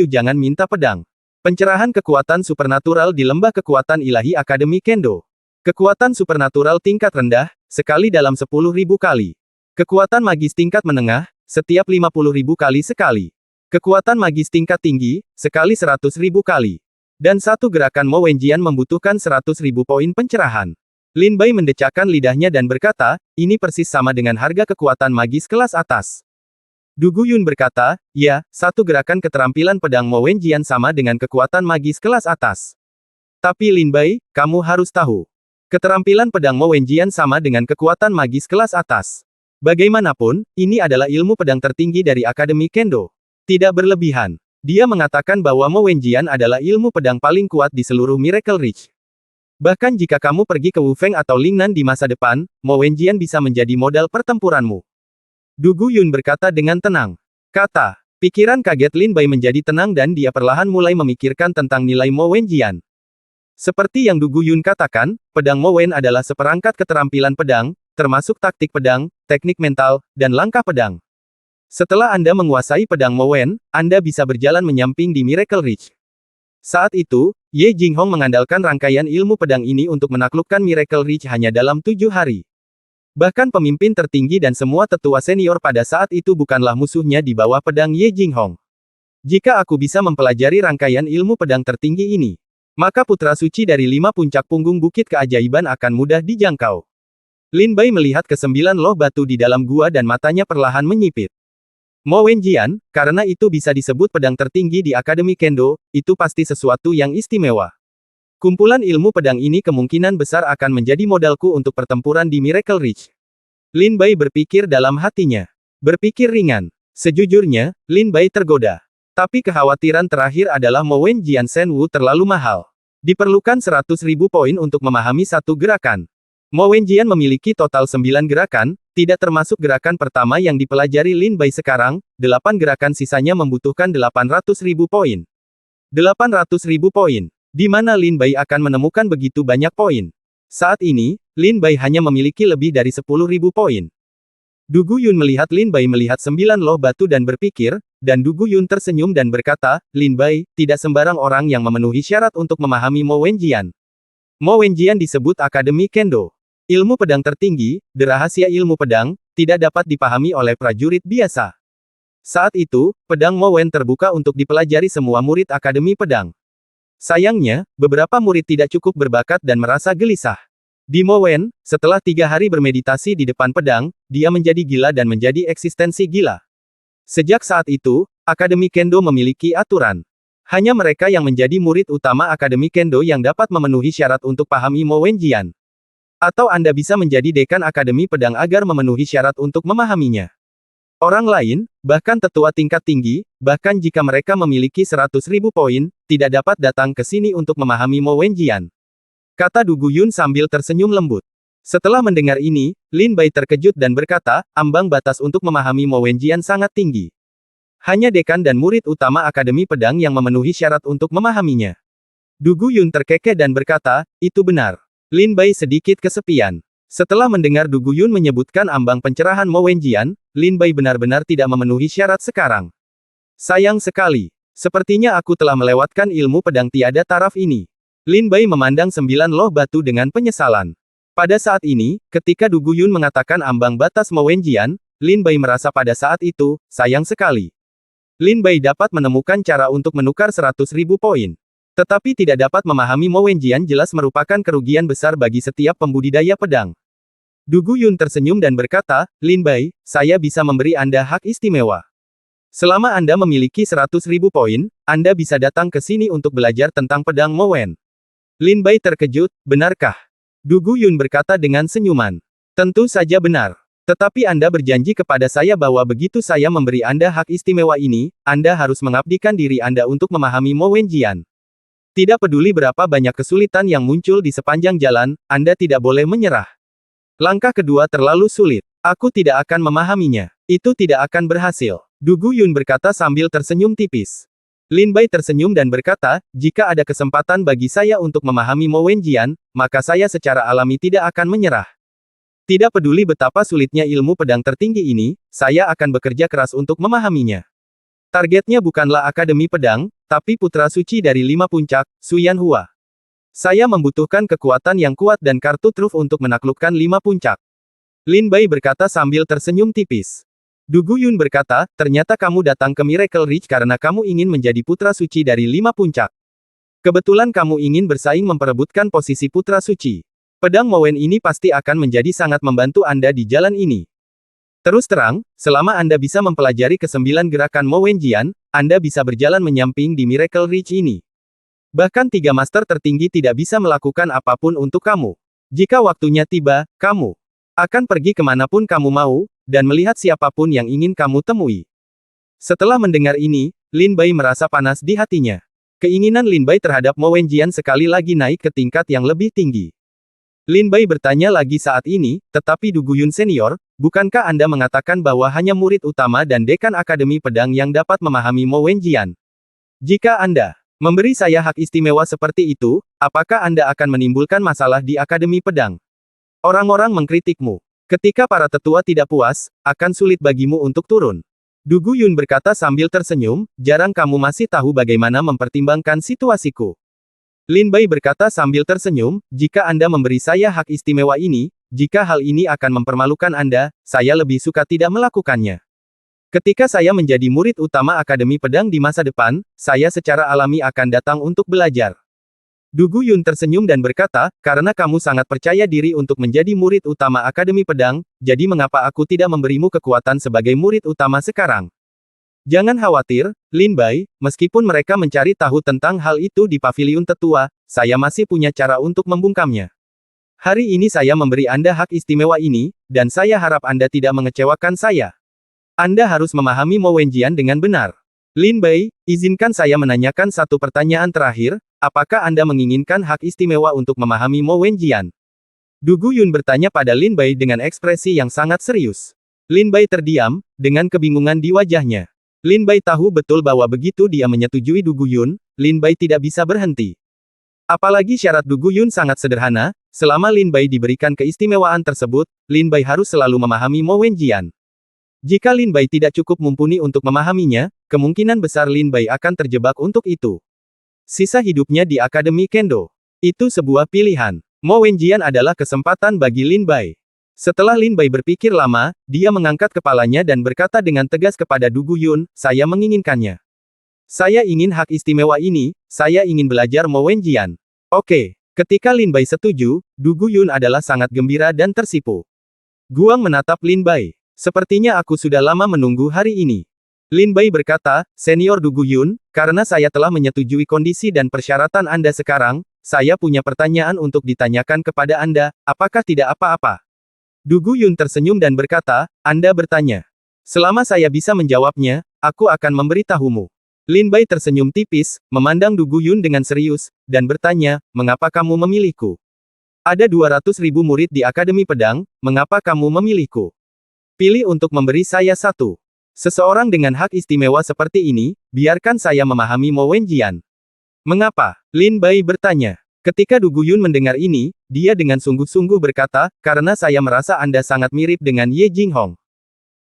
Jangan minta pedang. Pencerahan kekuatan supernatural di lembah kekuatan ilahi Akademi Kendo. Kekuatan supernatural tingkat rendah, sekali dalam 10.000 kali. Kekuatan magis tingkat menengah, setiap 50.000 kali sekali. Kekuatan magis tingkat tinggi, sekali 100.000 kali. Dan satu gerakan Mo Wenjian membutuhkan 100.000 poin pencerahan. Lin Bai mendecakkan lidahnya dan berkata, ini persis sama dengan harga kekuatan magis kelas atas. Du Guyun berkata, ya, satu gerakan keterampilan pedang Mo Wenjian sama dengan kekuatan magis kelas atas. Tapi Lin Bai, kamu harus tahu. Keterampilan pedang Mo Wenjian sama dengan kekuatan magis kelas atas. Bagaimanapun, ini adalah ilmu pedang tertinggi dari Akademi Kendo. Tidak berlebihan. Dia mengatakan bahwa Mo Wenjian adalah ilmu pedang paling kuat di seluruh Miracle Ridge. Bahkan jika kamu pergi ke Wu Feng atau Lingnan di masa depan, Mo Wenjian bisa menjadi modal pertempuranmu. Du Guyun berkata dengan tenang. Pikiran kaget Lin Bai menjadi tenang dan dia perlahan mulai memikirkan tentang nilai Mo Wenjian. Seperti yang Du Guyun katakan, pedang Mo Wen adalah seperangkat keterampilan pedang, termasuk taktik pedang, teknik mental, dan langkah pedang. Setelah Anda menguasai pedang Mo Wen, Anda bisa berjalan menyamping di Miracle Ridge. Saat itu, Ye Jinghong mengandalkan rangkaian ilmu pedang ini untuk menaklukkan Miracle Ridge hanya dalam 7 hari. Bahkan pemimpin tertinggi dan semua tetua senior pada saat itu bukanlah musuhnya di bawah pedang Ye Jinghong. Jika aku bisa mempelajari rangkaian ilmu pedang tertinggi ini, maka putra suci dari 5 puncak punggung bukit keajaiban akan mudah dijangkau. Lin Bai melihat ke 9 loh batu di dalam gua dan matanya perlahan menyipit. Mo Wenjian, karena itu bisa disebut pedang tertinggi di Akademi Kendo, itu pasti sesuatu yang istimewa. Kumpulan ilmu pedang ini kemungkinan besar akan menjadi modalku untuk pertempuran di Miracle Ridge. Lin Bai berpikir dalam hatinya. Berpikir ringan. Sejujurnya, Lin Bai tergoda. Tapi kekhawatiran terakhir adalah Mo Wenjian Shen Wu terlalu mahal. Diperlukan 100.000 poin untuk memahami satu gerakan. Mo Wenjian memiliki total 9 gerakan, tidak termasuk gerakan pertama yang dipelajari Lin Bai sekarang, 8 gerakan sisanya membutuhkan 800.000 poin. 800.000 poin. Di mana Lin Bai akan menemukan begitu banyak poin? Saat ini, Lin Bai hanya memiliki lebih dari 10.000 poin. Du Guyun melihat Lin Bai melihat 9 loh batu dan berpikir, dan Du Guyun tersenyum dan berkata, Lin Bai, tidak sembarang orang yang memenuhi syarat untuk memahami Mo Wenjian. Mo Wenjian disebut Akademi Kendo. Ilmu pedang tertinggi, rahasia ilmu pedang, tidak dapat dipahami oleh prajurit biasa. Saat itu, pedang Mo Wen terbuka untuk dipelajari semua murid Akademi Pedang. Sayangnya, beberapa murid tidak cukup berbakat dan merasa gelisah. Di Mo Wen, setelah 3 hari bermeditasi di depan pedang, dia menjadi gila dan menjadi eksistensi gila. Sejak saat itu, Akademi Kendo memiliki aturan. Hanya mereka yang menjadi murid utama Akademi Kendo yang dapat memenuhi syarat untuk pahami Mo Wenjian. Atau Anda bisa menjadi dekan Akademi Pedang agar memenuhi syarat untuk memahaminya. Orang lain, bahkan tetua tingkat tinggi, bahkan jika mereka memiliki 100.000 poin, tidak dapat datang ke sini untuk memahami Mo Wenjian. Kata Du Guyun sambil tersenyum lembut. Setelah mendengar ini, Lin Bai terkejut dan berkata, ambang batas untuk memahami Mo Wenjian sangat tinggi. Hanya dekan dan murid utama Akademi Pedang yang memenuhi syarat untuk memahaminya. Du Guyun terkekeh dan berkata, itu benar. Lin Bai sedikit kesepian. Setelah mendengar Du Guyun menyebutkan ambang pencerahan Mo Wenjian, Lin Bai benar-benar tidak memenuhi syarat sekarang. Sayang sekali. Sepertinya aku telah melewatkan ilmu pedang tiada taraf ini. Lin Bai memandang 9 loh batu dengan penyesalan. Pada saat ini, ketika Du Guyun mengatakan ambang batas Mo Wenjian, Lin Bai merasa pada saat itu, sayang sekali. Lin Bai dapat menemukan cara untuk menukar 100.000 poin. Tetapi tidak dapat memahami Mo Wenjian jelas merupakan kerugian besar bagi setiap pembudidaya pedang. Du Guyun tersenyum dan berkata, Lin Bai, saya bisa memberi Anda hak istimewa. Selama Anda memiliki 100.000 poin, Anda bisa datang ke sini untuk belajar tentang pedang Mo Wen. Lin Bai terkejut, benarkah? Du Guyun berkata dengan senyuman. Tentu saja benar. Tetapi Anda berjanji kepada saya bahwa begitu saya memberi Anda hak istimewa ini, Anda harus mengabdikan diri Anda untuk memahami Mo Wenjian. Tidak peduli berapa banyak kesulitan yang muncul di sepanjang jalan, Anda tidak boleh menyerah. Langkah kedua terlalu sulit. Aku tidak akan memahaminya. Itu tidak akan berhasil. Du Guyun berkata sambil tersenyum tipis. Lin Bai tersenyum dan berkata, jika ada kesempatan bagi saya untuk memahami Mo Wenjian, maka saya secara alami tidak akan menyerah. Tidak peduli betapa sulitnya ilmu pedang tertinggi ini, saya akan bekerja keras untuk memahaminya. Targetnya bukanlah Akademi Pedang, tapi putra suci dari 5 puncak, Suyan Hua. Saya membutuhkan kekuatan yang kuat dan kartu truf untuk menaklukkan 5 puncak. Lin Bai berkata sambil tersenyum tipis. Du Guyun berkata, ternyata kamu datang ke Miracle Ridge karena kamu ingin menjadi putra suci dari 5 puncak. Kebetulan kamu ingin bersaing memperebutkan posisi putra suci. Pedang Mowen ini pasti akan menjadi sangat membantu Anda di jalan ini. Terus terang, selama Anda bisa mempelajari ke-9 gerakan Mowenjian, Anda bisa berjalan menyamping di Miracle Ridge ini. Bahkan 3 master tertinggi tidak bisa melakukan apapun untuk kamu. Jika waktunya tiba, kamu akan pergi kemanapun kamu mau, dan melihat siapapun yang ingin kamu temui. Setelah mendengar ini, Lin Bai merasa panas di hatinya. Keinginan Lin Bai terhadap Mowenjian sekali lagi naik ke tingkat yang lebih tinggi. Lin Bai bertanya lagi saat ini, tetapi Du Guyun Senior, bukankah Anda mengatakan bahwa hanya murid utama dan dekan Akademi Pedang yang dapat memahami Mowenjian? Jika Anda memberi saya hak istimewa seperti itu, apakah Anda akan menimbulkan masalah di Akademi Pedang? Orang-orang mengkritikmu. Ketika para tetua tidak puas, akan sulit bagimu untuk turun. Du Guyun berkata sambil tersenyum, jarang kamu masih tahu bagaimana mempertimbangkan situasiku. Lin Bai berkata sambil tersenyum, jika Anda memberi saya hak istimewa ini, jika hal ini akan mempermalukan Anda, saya lebih suka tidak melakukannya. Ketika saya menjadi murid utama Akademi Pedang di masa depan, saya secara alami akan datang untuk belajar. Du Guyun tersenyum dan berkata, karena kamu sangat percaya diri untuk menjadi murid utama Akademi Pedang, jadi mengapa aku tidak memberimu kekuatan sebagai murid utama sekarang? Jangan khawatir, Lin Bai, meskipun mereka mencari tahu tentang hal itu di paviliun tetua, saya masih punya cara untuk membungkamnya. Hari ini saya memberi Anda hak istimewa ini, dan saya harap Anda tidak mengecewakan saya. Anda harus memahami Mowenjian dengan benar. Lin Bai, izinkan saya menanyakan satu pertanyaan terakhir, apakah Anda menginginkan hak istimewa untuk memahami Mowenjian? Du Guyun bertanya pada Lin Bai dengan ekspresi yang sangat serius. Lin Bai terdiam, dengan kebingungan di wajahnya. Lin Bai tahu betul bahwa begitu dia menyetujui Du Guyun, Lin Bai tidak bisa berhenti. Apalagi syarat Du Guyun sangat sederhana, selama Lin Bai diberikan keistimewaan tersebut, Lin Bai harus selalu memahami Mowenjian. Jika Lin Bai tidak cukup mumpuni untuk memahaminya, kemungkinan besar Lin Bai akan terjebak untuk itu. Sisa hidupnya di Akademi Kendo. Itu sebuah pilihan. Mowenjian adalah kesempatan bagi Lin Bai. Setelah Lin Bai berpikir lama, dia mengangkat kepalanya dan berkata dengan tegas kepada Du Guyun, saya menginginkannya. Saya ingin hak istimewa ini, saya ingin belajar Mowenjian. Oke. Ketika Lin Bai setuju, Du Guyun adalah sangat gembira dan tersipu. Guang menatap Lin Bai. Sepertinya aku sudah lama menunggu hari ini. Lin Bai berkata, Senior Du Guyun, karena saya telah menyetujui kondisi dan persyaratan Anda sekarang, saya punya pertanyaan untuk ditanyakan kepada Anda, apakah tidak apa-apa? Du Guyun tersenyum dan berkata, Anda bertanya. Selama saya bisa menjawabnya, aku akan memberitahumu. Lin Bai tersenyum tipis, memandang Du Guyun dengan serius, dan bertanya, mengapa kamu memilihku? Ada 200.000 murid di Akademi Pedang, mengapa kamu memilihku? Pilih untuk memberi saya satu. Seseorang dengan hak istimewa seperti ini, biarkan saya memahami Mowenjian. Mengapa? Lin Bai bertanya. Ketika Du Guyun mendengar ini, dia dengan sungguh-sungguh berkata, karena saya merasa Anda sangat mirip dengan Ye Jinghong.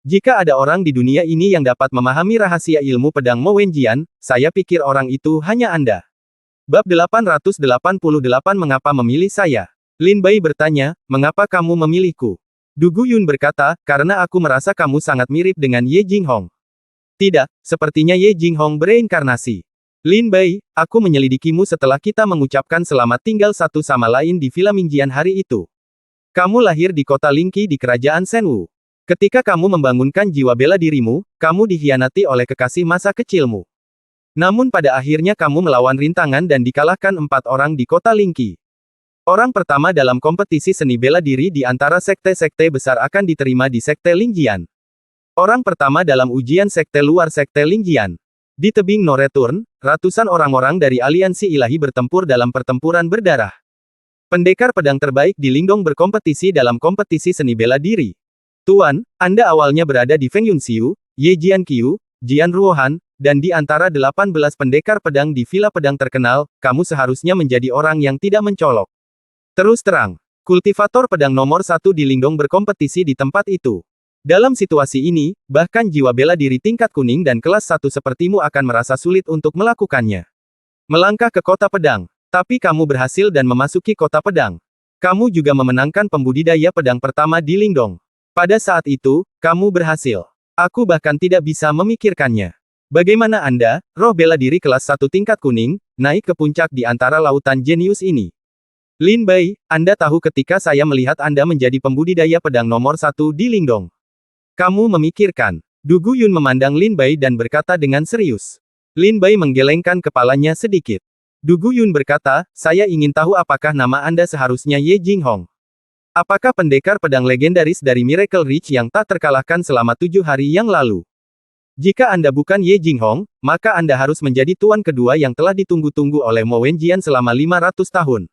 Jika ada orang di dunia ini yang dapat memahami rahasia ilmu pedang Mowenjian, saya pikir orang itu hanya Anda. Bab 888 Mengapa memilih saya? Lin Bai bertanya, mengapa kamu memilihku? Du Guyun berkata, karena aku merasa kamu sangat mirip dengan Ye Jinghong. Tidak, sepertinya Ye Jinghong bereinkarnasi. Lin Bai, aku menyelidikimu setelah kita mengucapkan selamat tinggal satu sama lain di Villa Mingjian hari itu. Kamu lahir di kota Lingqi di kerajaan Shenwu. Ketika kamu membangunkan jiwa bela dirimu, kamu dikhianati oleh kekasih masa kecilmu. Namun pada akhirnya kamu melawan rintangan dan dikalahkan 4 orang di kota Lingqi. Orang pertama dalam kompetisi seni bela diri di antara sekte-sekte besar akan diterima di Sekte Lingjian. Orang pertama dalam ujian sekte luar Sekte Lingjian. Di tebing No Return, ratusan orang-orang dari aliansi ilahi bertempur dalam pertempuran berdarah. Pendekar pedang terbaik di Lingdong berkompetisi dalam kompetisi seni bela diri. Tuan, Anda awalnya berada di Feng Yunxiu, Ye Jianqiu, Jian Ruohan, dan di antara 18 pendekar pedang di villa pedang terkenal, kamu seharusnya menjadi orang yang tidak mencolok. Terus terang, kultivator pedang nomor 1 di Lingdong berkompetisi di tempat itu. Dalam situasi ini, bahkan jiwa bela diri tingkat kuning dan kelas 1 sepertimu akan merasa sulit untuk melakukannya. Melangkah ke kota pedang. Tapi kamu berhasil dan memasuki kota pedang. Kamu juga memenangkan pembudidaya pedang pertama di Lingdong. Pada saat itu, kamu berhasil. Aku bahkan tidak bisa memikirkannya. Bagaimana Anda, roh bela diri kelas 1 tingkat kuning, naik ke puncak di antara lautan jenius ini? Lin Bai, Anda tahu ketika saya melihat Anda menjadi pembudidaya pedang nomor 1 di Lingdong. Kamu memikirkan. Du Guyun memandang Lin Bai dan berkata dengan serius. Lin Bai menggelengkan kepalanya sedikit. Du Guyun berkata, saya ingin tahu apakah nama Anda seharusnya Ye Jinghong. Apakah pendekar pedang legendaris dari Miracle Ridge yang tak terkalahkan selama 7 hari yang lalu? Jika Anda bukan Ye Jinghong, maka Anda harus menjadi tuan kedua yang telah ditunggu-tunggu oleh Mo Wenjian selama 500 tahun.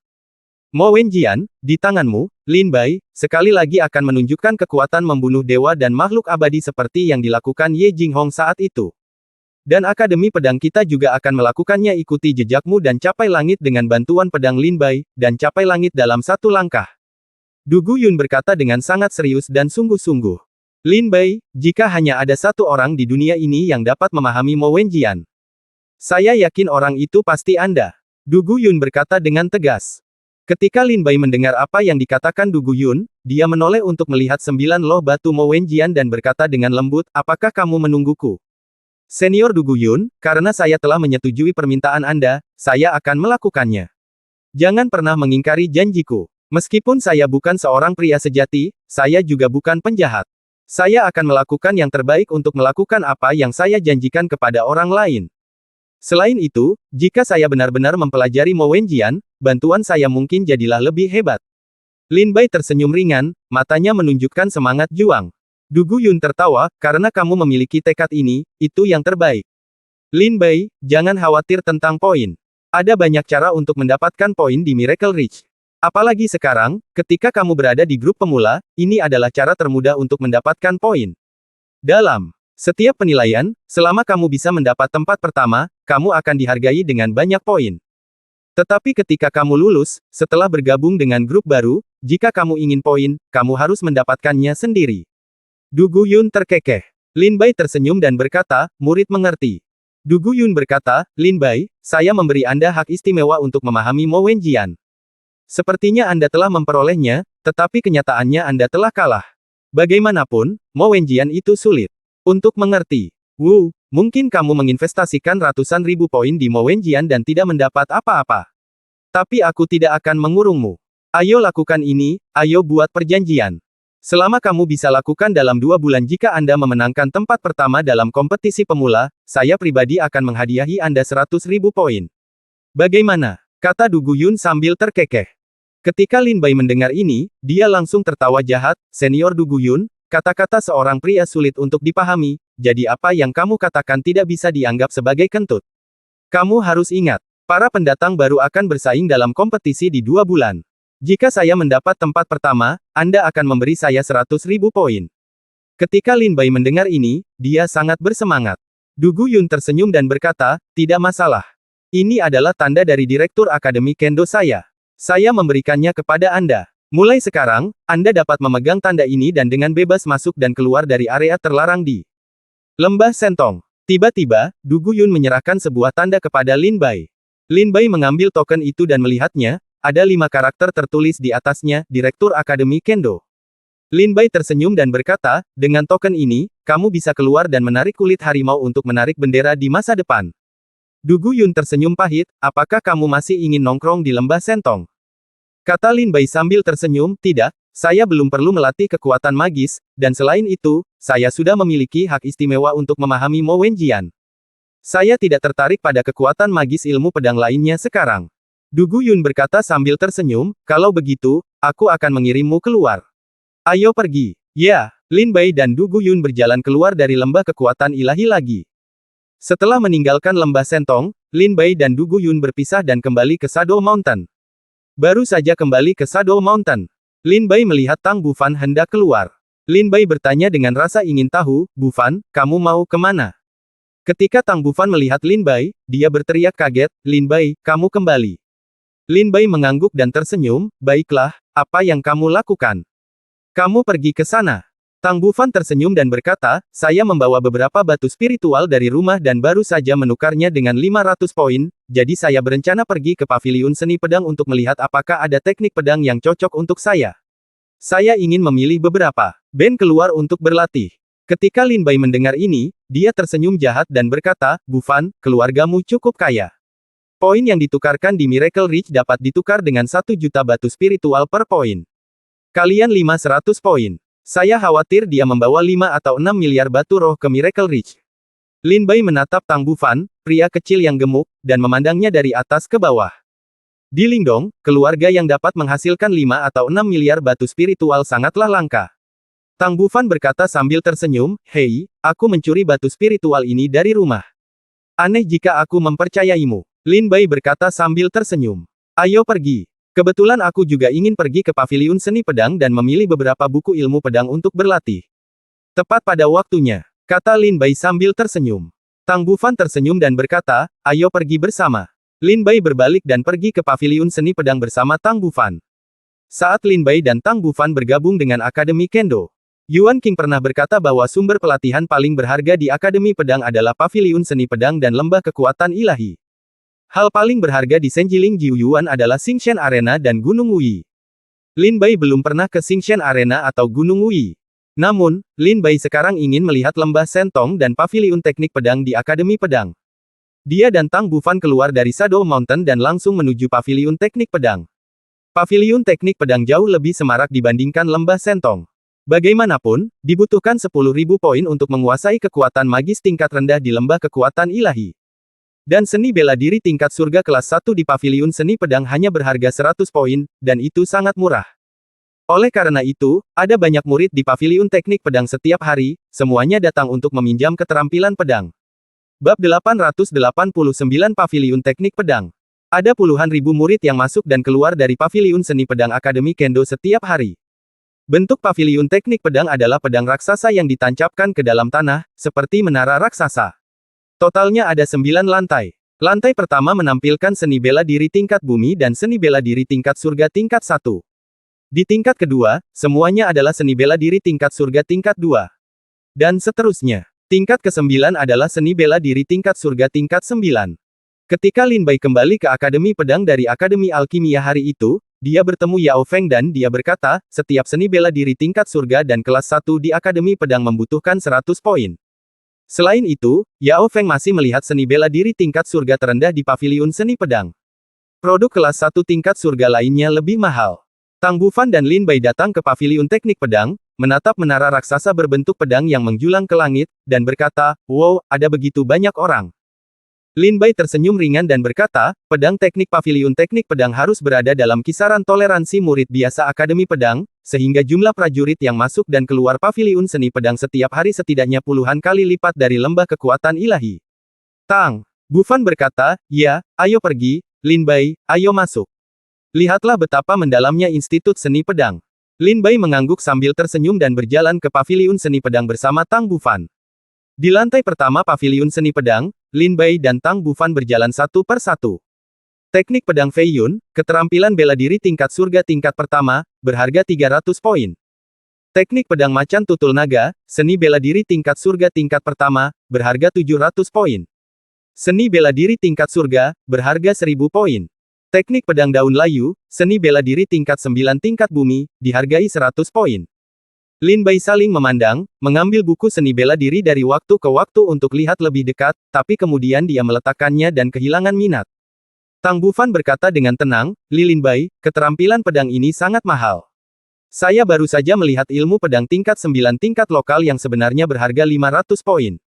Mo Wenjian, di tanganmu, Lin Bai, sekali lagi akan menunjukkan kekuatan membunuh dewa dan makhluk abadi seperti yang dilakukan Ye Jinghong saat itu. Dan Akademi Pedang kita juga akan melakukannya. Ikuti jejakmu dan capai langit dengan bantuan pedang Lin Bai, dan capai langit dalam satu langkah. Du Guyun berkata dengan sangat serius dan sungguh-sungguh. Lin Bai, jika hanya ada satu orang di dunia ini yang dapat memahami Mo Wenjian, saya yakin orang itu pasti Anda. Du Guyun berkata dengan tegas. Ketika Lin Bai mendengar apa yang dikatakan Du Guyun, dia menoleh untuk melihat 9 loh batu Mo Wenjian dan berkata dengan lembut, apakah kamu menungguku? Senior Du Guyun, karena saya telah menyetujui permintaan Anda, saya akan melakukannya. Jangan pernah mengingkari janjiku. Meskipun saya bukan seorang pria sejati, saya juga bukan penjahat. Saya akan melakukan yang terbaik untuk melakukan apa yang saya janjikan kepada orang lain. Selain itu, jika saya benar-benar mempelajari Mo Wenjian, bantuan saya mungkin jadilah lebih hebat. Lin Bai tersenyum ringan, matanya menunjukkan semangat juang. Du Guyun tertawa, karena kamu memiliki tekad ini, itu yang terbaik. Lin Bai, jangan khawatir tentang poin. Ada banyak cara untuk mendapatkan poin di Miracle Ridge. Apalagi sekarang, ketika kamu berada di grup pemula, ini adalah cara termudah untuk mendapatkan poin. Dalam setiap penilaian, selama kamu bisa mendapat tempat pertama, kamu akan dihargai dengan banyak poin. Tetapi ketika kamu lulus, setelah bergabung dengan grup baru, jika kamu ingin poin, kamu harus mendapatkannya sendiri. Du Guyun terkekeh. Lin Bai tersenyum dan berkata, murid mengerti. Du Guyun berkata, Lin Bai, saya memberi Anda hak istimewa untuk memahami Mo Wenjian. Sepertinya Anda telah memperolehnya, tetapi kenyataannya Anda telah kalah. Bagaimanapun, Mo Wenjian itu sulit untuk mengerti. Wu, mungkin kamu menginvestasikan ratusan ribu poin di Mo Wenjian dan tidak mendapat apa-apa. Tapi aku tidak akan mengurungmu. Ayo lakukan ini, ayo buat perjanjian. Selama kamu bisa lakukan dalam 2 bulan jika Anda memenangkan tempat pertama dalam kompetisi pemula, saya pribadi akan menghadiahi Anda 100.000 poin. Bagaimana? Kata Du Guyun sambil terkekeh. Ketika Lin Bai mendengar ini, dia langsung tertawa jahat, senior Du Guyun, kata-kata seorang pria sulit untuk dipahami, jadi apa yang kamu katakan tidak bisa dianggap sebagai kentut. Kamu harus ingat, para pendatang baru akan bersaing dalam kompetisi di 2 bulan. Jika saya mendapat tempat pertama, Anda akan memberi saya 100.000 poin. Ketika Lin Bai mendengar ini, dia sangat bersemangat. Du Guyun tersenyum dan berkata, tidak masalah. Ini adalah tanda dari Direktur Akademi Kendo saya. Saya memberikannya kepada Anda. Mulai sekarang, Anda dapat memegang tanda ini dan dengan bebas masuk dan keluar dari area terlarang di Lembah Sentong. Tiba-tiba, Du Guyun menyerahkan sebuah tanda kepada Lin Bai. Lin Bai mengambil token itu dan melihatnya, ada 5 karakter tertulis di atasnya, Direktur Akademi Kendo. Lin Bai tersenyum dan berkata, dengan token ini, kamu bisa keluar dan menarik kulit harimau untuk menarik bendera di masa depan. Du Guyun tersenyum pahit, apakah kamu masih ingin nongkrong di Lembah Sentong? Kata Lin Bai sambil tersenyum, tidak, saya belum perlu melatih kekuatan magis, dan selain itu, saya sudah memiliki hak istimewa untuk memahami Mo Wenjian. Saya tidak tertarik pada kekuatan magis ilmu pedang lainnya sekarang. Du Guyun berkata sambil tersenyum, kalau begitu, aku akan mengirimmu keluar. Ayo pergi. Ya, Lin Bai dan Du Guyun berjalan keluar dari lembah kekuatan ilahi lagi. Setelah meninggalkan lembah Sentong, Lin Bai dan Du Guyun berpisah dan kembali ke Shadow Mountain. Baru saja kembali ke Shadow Mountain, Lin Bai melihat Tang Bufan hendak keluar. Lin Bai bertanya dengan rasa ingin tahu, Bufan, kamu mau kemana? Ketika Tang Bufan melihat Lin Bai, dia berteriak kaget, Lin Bai, kamu kembali. Lin Bai mengangguk dan tersenyum, baiklah, apa yang kamu lakukan? Kamu pergi ke sana. Tang Bufan tersenyum dan berkata, saya membawa beberapa batu spiritual dari rumah dan baru saja menukarnya dengan 500 poin, jadi saya berencana pergi ke paviliun seni pedang untuk melihat apakah ada teknik pedang yang cocok untuk saya. Saya ingin memilih beberapa band keluar untuk berlatih. Ketika Lin Bai mendengar ini, dia tersenyum jahat dan berkata, Bufan, keluargamu cukup kaya. Poin yang ditukarkan di Miracle Ridge dapat ditukar dengan 1 juta batu spiritual per poin. Kalian 500 poin. Saya khawatir dia membawa 5 atau 6 miliar batu roh ke Miracle Ridge. Lin Bai menatap Tang Bufan, pria kecil yang gemuk, dan memandangnya dari atas ke bawah. Di Lingdong, keluarga yang dapat menghasilkan 5 atau 6 miliar batu spiritual sangatlah langka. Tang Bufan berkata sambil tersenyum, "Hei, aku mencuri batu spiritual ini dari rumah. Aneh jika aku mempercayaimu." Lin Bai berkata sambil tersenyum. "Ayo pergi. Kebetulan aku juga ingin pergi ke paviliun seni pedang dan memilih beberapa buku ilmu pedang untuk berlatih." "Tepat pada waktunya," kata Lin Bai sambil tersenyum. Tang Bufan tersenyum dan berkata, "Ayo pergi bersama." Lin Bai berbalik dan pergi ke paviliun seni pedang bersama Tang Bufan. Saat Lin Bai dan Tang Bufan bergabung dengan Akademi Kendo, Yuan King pernah berkata bahwa sumber pelatihan paling berharga di Akademi Pedang adalah paviliun seni pedang dan lembah kekuatan ilahi. Hal paling berharga di Senjiling Jiu Yuan adalah Xingshen Arena dan Gunung Wuyi. Lin Bai belum pernah ke Xingshen Arena atau Gunung Wuyi. Namun, Lin Bai sekarang ingin melihat lembah Sentong dan paviliun teknik pedang di Akademi Pedang. Dia dan Tang Bufan keluar dari Shadow Mountain dan langsung menuju paviliun teknik pedang. Paviliun teknik pedang jauh lebih semarak dibandingkan lembah Sentong. Bagaimanapun, dibutuhkan 10.000 poin untuk menguasai kekuatan magis tingkat rendah di lembah kekuatan ilahi. Dan seni bela diri tingkat surga kelas 1 di paviliun seni pedang hanya berharga 100 poin, dan itu sangat murah. Oleh karena itu, ada banyak murid di paviliun teknik pedang setiap hari, semuanya datang untuk meminjam keterampilan pedang. Bab 889 Paviliun Teknik Pedang. Ada puluhan ribu murid yang masuk dan keluar dari paviliun seni pedang Akademi Kendo setiap hari. Bentuk paviliun teknik pedang adalah pedang raksasa yang ditancapkan ke dalam tanah, seperti menara raksasa. Totalnya ada 9 lantai. Lantai pertama menampilkan seni bela diri tingkat bumi dan seni bela diri tingkat surga tingkat 1. Di tingkat kedua, semuanya adalah seni bela diri tingkat surga tingkat 2. Dan seterusnya. Tingkat ke-9 adalah seni bela diri tingkat surga tingkat 9. Ketika Lin Bai kembali ke Akademi Pedang dari Akademi Alkimia hari itu, dia bertemu Yao Feng dan dia berkata, setiap seni bela diri tingkat surga dan kelas 1 di Akademi Pedang membutuhkan 100 poin. Selain itu, Yao Feng masih melihat seni bela diri tingkat surga terendah di paviliun seni pedang. Produk kelas 1 tingkat surga lainnya lebih mahal. Tang Bufan dan Lin Bai datang ke paviliun teknik pedang, menatap menara raksasa berbentuk pedang yang menjulang ke langit, dan berkata, "Wow, ada begitu banyak orang." Lin Bai tersenyum ringan dan berkata, pedang teknik paviliun teknik pedang harus berada dalam kisaran toleransi murid biasa Akademi Pedang, sehingga jumlah prajurit yang masuk dan keluar paviliun seni pedang setiap hari setidaknya puluhan kali lipat dari lembah kekuatan ilahi. Tang Bufan berkata, "Ya, ayo pergi, Lin Bai, ayo masuk. Lihatlah betapa mendalamnya Institut Seni Pedang." Lin Bai mengangguk sambil tersenyum dan berjalan ke paviliun seni pedang bersama Tang Bufan. Di lantai pertama paviliun seni pedang, Lin Bai dan Tang Bufan berjalan satu per satu. Teknik pedang Fei Yun, keterampilan bela diri tingkat surga tingkat pertama, berharga 300 poin. Teknik pedang macan tutul naga, seni bela diri tingkat surga tingkat pertama, berharga 700 poin. Seni bela diri tingkat surga, berharga 1000 poin. Teknik pedang daun layu, seni bela diri tingkat 9 tingkat bumi, dihargai 100 poin. Lin Bai saling memandang, mengambil buku seni bela diri dari waktu ke waktu untuk lihat lebih dekat, tapi kemudian dia meletakkannya dan kehilangan minat. Tang Bufan berkata dengan tenang, "Lin Bai, keterampilan pedang ini sangat mahal. Saya baru saja melihat ilmu pedang tingkat 9 tingkat lokal yang sebenarnya berharga 500 poin."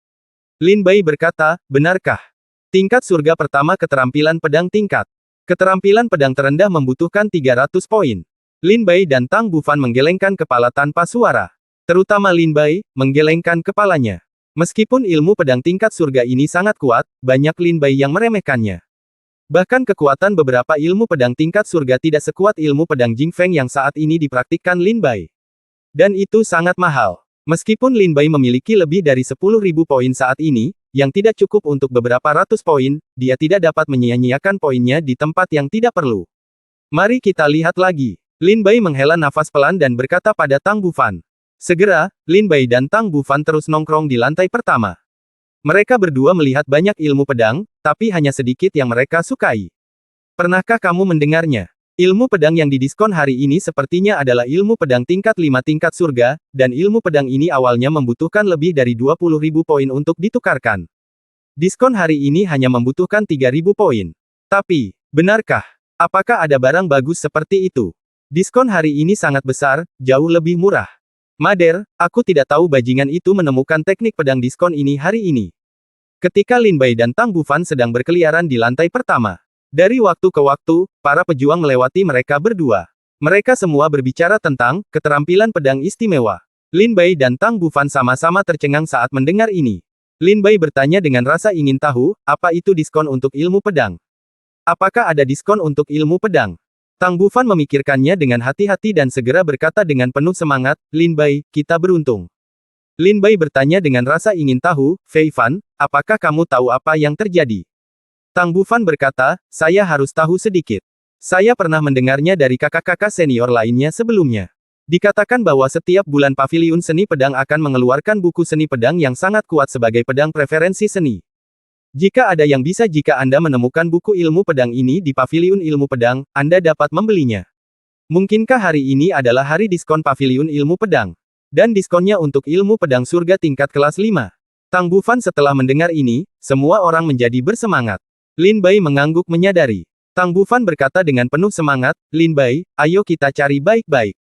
Lin Bai berkata, "Benarkah? Tingkat surga pertama keterampilan pedang tingkat. Keterampilan pedang terendah membutuhkan 300 poin." Lin Bai dan Tang Bufan menggelengkan kepala tanpa suara. Terutama Lin Bai, menggelengkan kepalanya. Meskipun ilmu pedang tingkat surga ini sangat kuat, banyak Lin Bai yang meremehkannya. Bahkan kekuatan beberapa ilmu pedang tingkat surga tidak sekuat ilmu pedang Jing Feng yang saat ini dipraktikkan Lin Bai. Dan itu sangat mahal. Meskipun Lin Bai memiliki lebih dari 10.000 poin saat ini, yang tidak cukup untuk beberapa ratus poin, dia tidak dapat menyia-nyiakan poinnya di tempat yang tidak perlu. Mari kita lihat lagi. Lin Bai menghela nafas pelan dan berkata pada Tang Bufan. Segera, Lin Bai dan Tang Bufan terus nongkrong di lantai pertama. Mereka berdua melihat banyak ilmu pedang, tapi hanya sedikit yang mereka sukai. Pernahkah kamu mendengarnya? Ilmu pedang yang didiskon hari ini sepertinya adalah ilmu pedang tingkat 5 tingkat surga, dan ilmu pedang ini awalnya membutuhkan lebih dari 20.000 poin untuk ditukarkan. Diskon hari ini hanya membutuhkan 3.000 poin. Tapi, benarkah? Apakah ada barang bagus seperti itu? Diskon hari ini sangat besar, jauh lebih murah. Mader, aku tidak tahu bajingan itu menemukan teknik pedang diskon ini hari ini. Ketika Lin Bai dan Tang Bufan sedang berkeliaran di lantai pertama. Dari waktu ke waktu, para pejuang melewati mereka berdua. Mereka semua berbicara tentang keterampilan pedang istimewa. Lin Bai dan Tang Bufan sama-sama tercengang saat mendengar ini. Lin Bai bertanya dengan rasa ingin tahu, apa itu diskon untuk ilmu pedang? Apakah ada diskon untuk ilmu pedang? Tang Bufan memikirkannya dengan hati-hati dan segera berkata dengan penuh semangat, Lin Bai, kita beruntung. Lin Bai bertanya dengan rasa ingin tahu, Fei Fan, apakah kamu tahu apa yang terjadi? Tang Bufan berkata, saya harus tahu sedikit. Saya pernah mendengarnya dari kakak-kakak senior lainnya sebelumnya. Dikatakan bahwa setiap bulan Paviliun Seni Pedang akan mengeluarkan buku seni pedang yang sangat kuat sebagai pedang preferensi seni. Jika ada yang bisa jika Anda menemukan buku ilmu pedang ini di Paviliun Ilmu Pedang, Anda dapat membelinya. Mungkinkah hari ini adalah hari diskon Paviliun Ilmu Pedang? Dan diskonnya untuk ilmu pedang surga tingkat kelas 5. Tang Bufan setelah mendengar ini, semua orang menjadi bersemangat. Lin Bai mengangguk menyadari. Tang Bufan berkata dengan penuh semangat, Lin Bai, ayo kita cari baik-baik.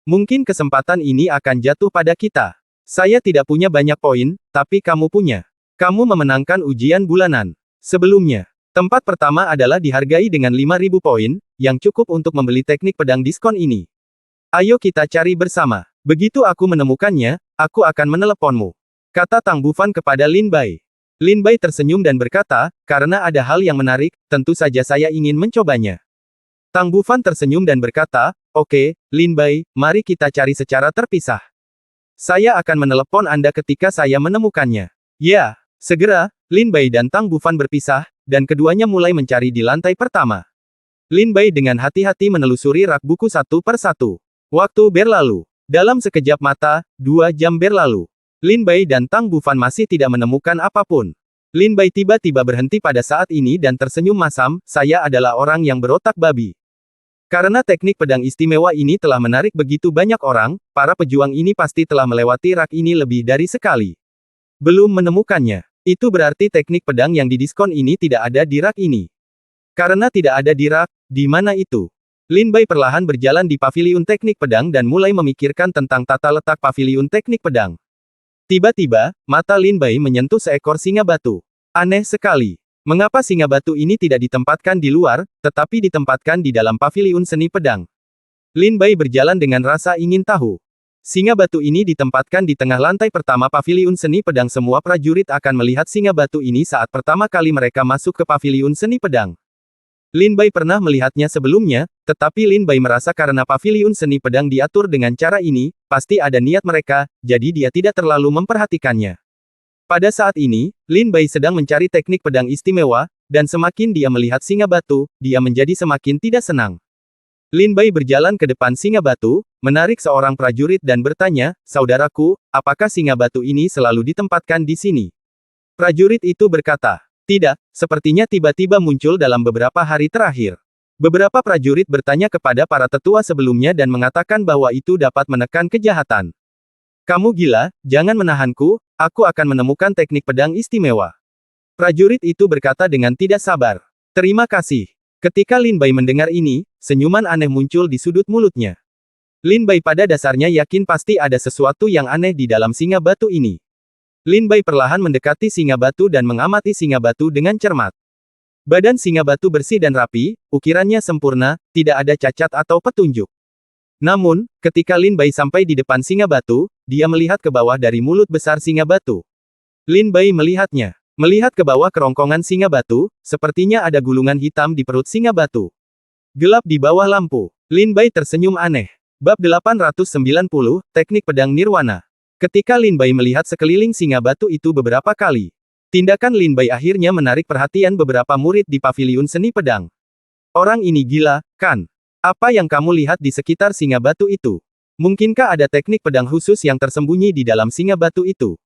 Mungkin kesempatan ini akan jatuh pada kita. Saya tidak punya banyak poin, tapi kamu punya. Kamu memenangkan ujian bulanan. Sebelumnya, tempat pertama adalah dihargai dengan 5.000 poin, yang cukup untuk membeli teknik pedang diskon ini. Ayo kita cari bersama. Begitu aku menemukannya, aku akan meneleponmu. Kata Tang Bufan kepada Lin Bai. Lin Bai tersenyum dan berkata, karena ada hal yang menarik, tentu saja saya ingin mencobanya. Tang Bufan tersenyum dan berkata, oke, Lin Bai, mari kita cari secara terpisah. Saya akan menelepon Anda ketika saya menemukannya. Ya. Segera, Lin Bai dan Tang Bufan berpisah, dan keduanya mulai mencari di lantai pertama. Lin Bai dengan hati-hati menelusuri rak buku satu per satu. Waktu berlalu. Dalam sekejap mata, 2 jam berlalu. Lin Bai dan Tang Bufan masih tidak menemukan apapun. Lin Bai tiba-tiba berhenti pada saat ini dan tersenyum masam, saya adalah orang yang berotak babi. Karena teknik pedang istimewa ini telah menarik begitu banyak orang, para pejuang ini pasti telah melewati rak ini lebih dari sekali. Belum menemukannya. Itu berarti teknik pedang yang didiskon ini tidak ada di rak ini. Karena tidak ada di rak, di mana itu? Lin Bai perlahan berjalan di paviliun teknik pedang dan mulai memikirkan tentang tata letak paviliun teknik pedang. Tiba-tiba, mata Lin Bai menyentuh seekor singa batu. Aneh sekali. Mengapa singa batu ini tidak ditempatkan di luar, tetapi ditempatkan di dalam paviliun seni pedang? Lin Bai berjalan dengan rasa ingin tahu. Singa batu ini ditempatkan di tengah lantai pertama paviliun seni pedang. Semua prajurit akan melihat singa batu ini saat pertama kali mereka masuk ke paviliun seni pedang. Lin Bai pernah melihatnya sebelumnya, tetapi Lin Bai merasa karena paviliun seni pedang diatur dengan cara ini, pasti ada niat mereka, jadi dia tidak terlalu memperhatikannya. Pada saat ini, Lin Bai sedang mencari teknik pedang istimewa, dan semakin dia melihat singa batu, dia menjadi semakin tidak senang. Lin Bai berjalan ke depan singa batu, menarik seorang prajurit dan bertanya, saudaraku, apakah singa batu ini selalu ditempatkan di sini? Prajurit itu berkata, tidak, sepertinya tiba-tiba muncul dalam beberapa hari terakhir. Beberapa prajurit bertanya kepada para tetua sebelumnya dan mengatakan bahwa itu dapat menekan kejahatan. Kamu gila, jangan menahanku, aku akan menemukan teknik pedang istimewa. Prajurit itu berkata dengan tidak sabar. Terima kasih. Ketika Lin Bai mendengar ini, senyuman aneh muncul di sudut mulutnya. Lin Bai pada dasarnya yakin pasti ada sesuatu yang aneh di dalam singa batu ini. Lin Bai perlahan mendekati singa batu dan mengamati singa batu dengan cermat. Badan singa batu bersih dan rapi, ukirannya sempurna, tidak ada cacat atau petunjuk. Namun, ketika Lin Bai sampai di depan singa batu, dia melihat ke bawah dari mulut besar singa batu. Lin Bai melihatnya. Melihat ke bawah kerongkongan singa batu, sepertinya ada gulungan hitam di perut singa batu. Gelap di bawah lampu. Lin Bai tersenyum aneh. Bab 890, Teknik Pedang Nirwana. Ketika Lin Bai melihat sekeliling singa batu itu beberapa kali, tindakan Lin Bai akhirnya menarik perhatian beberapa murid di paviliun seni pedang. Orang ini gila, kan? Apa yang kamu lihat di sekitar singa batu itu? Mungkinkah ada teknik pedang khusus yang tersembunyi di dalam singa batu itu?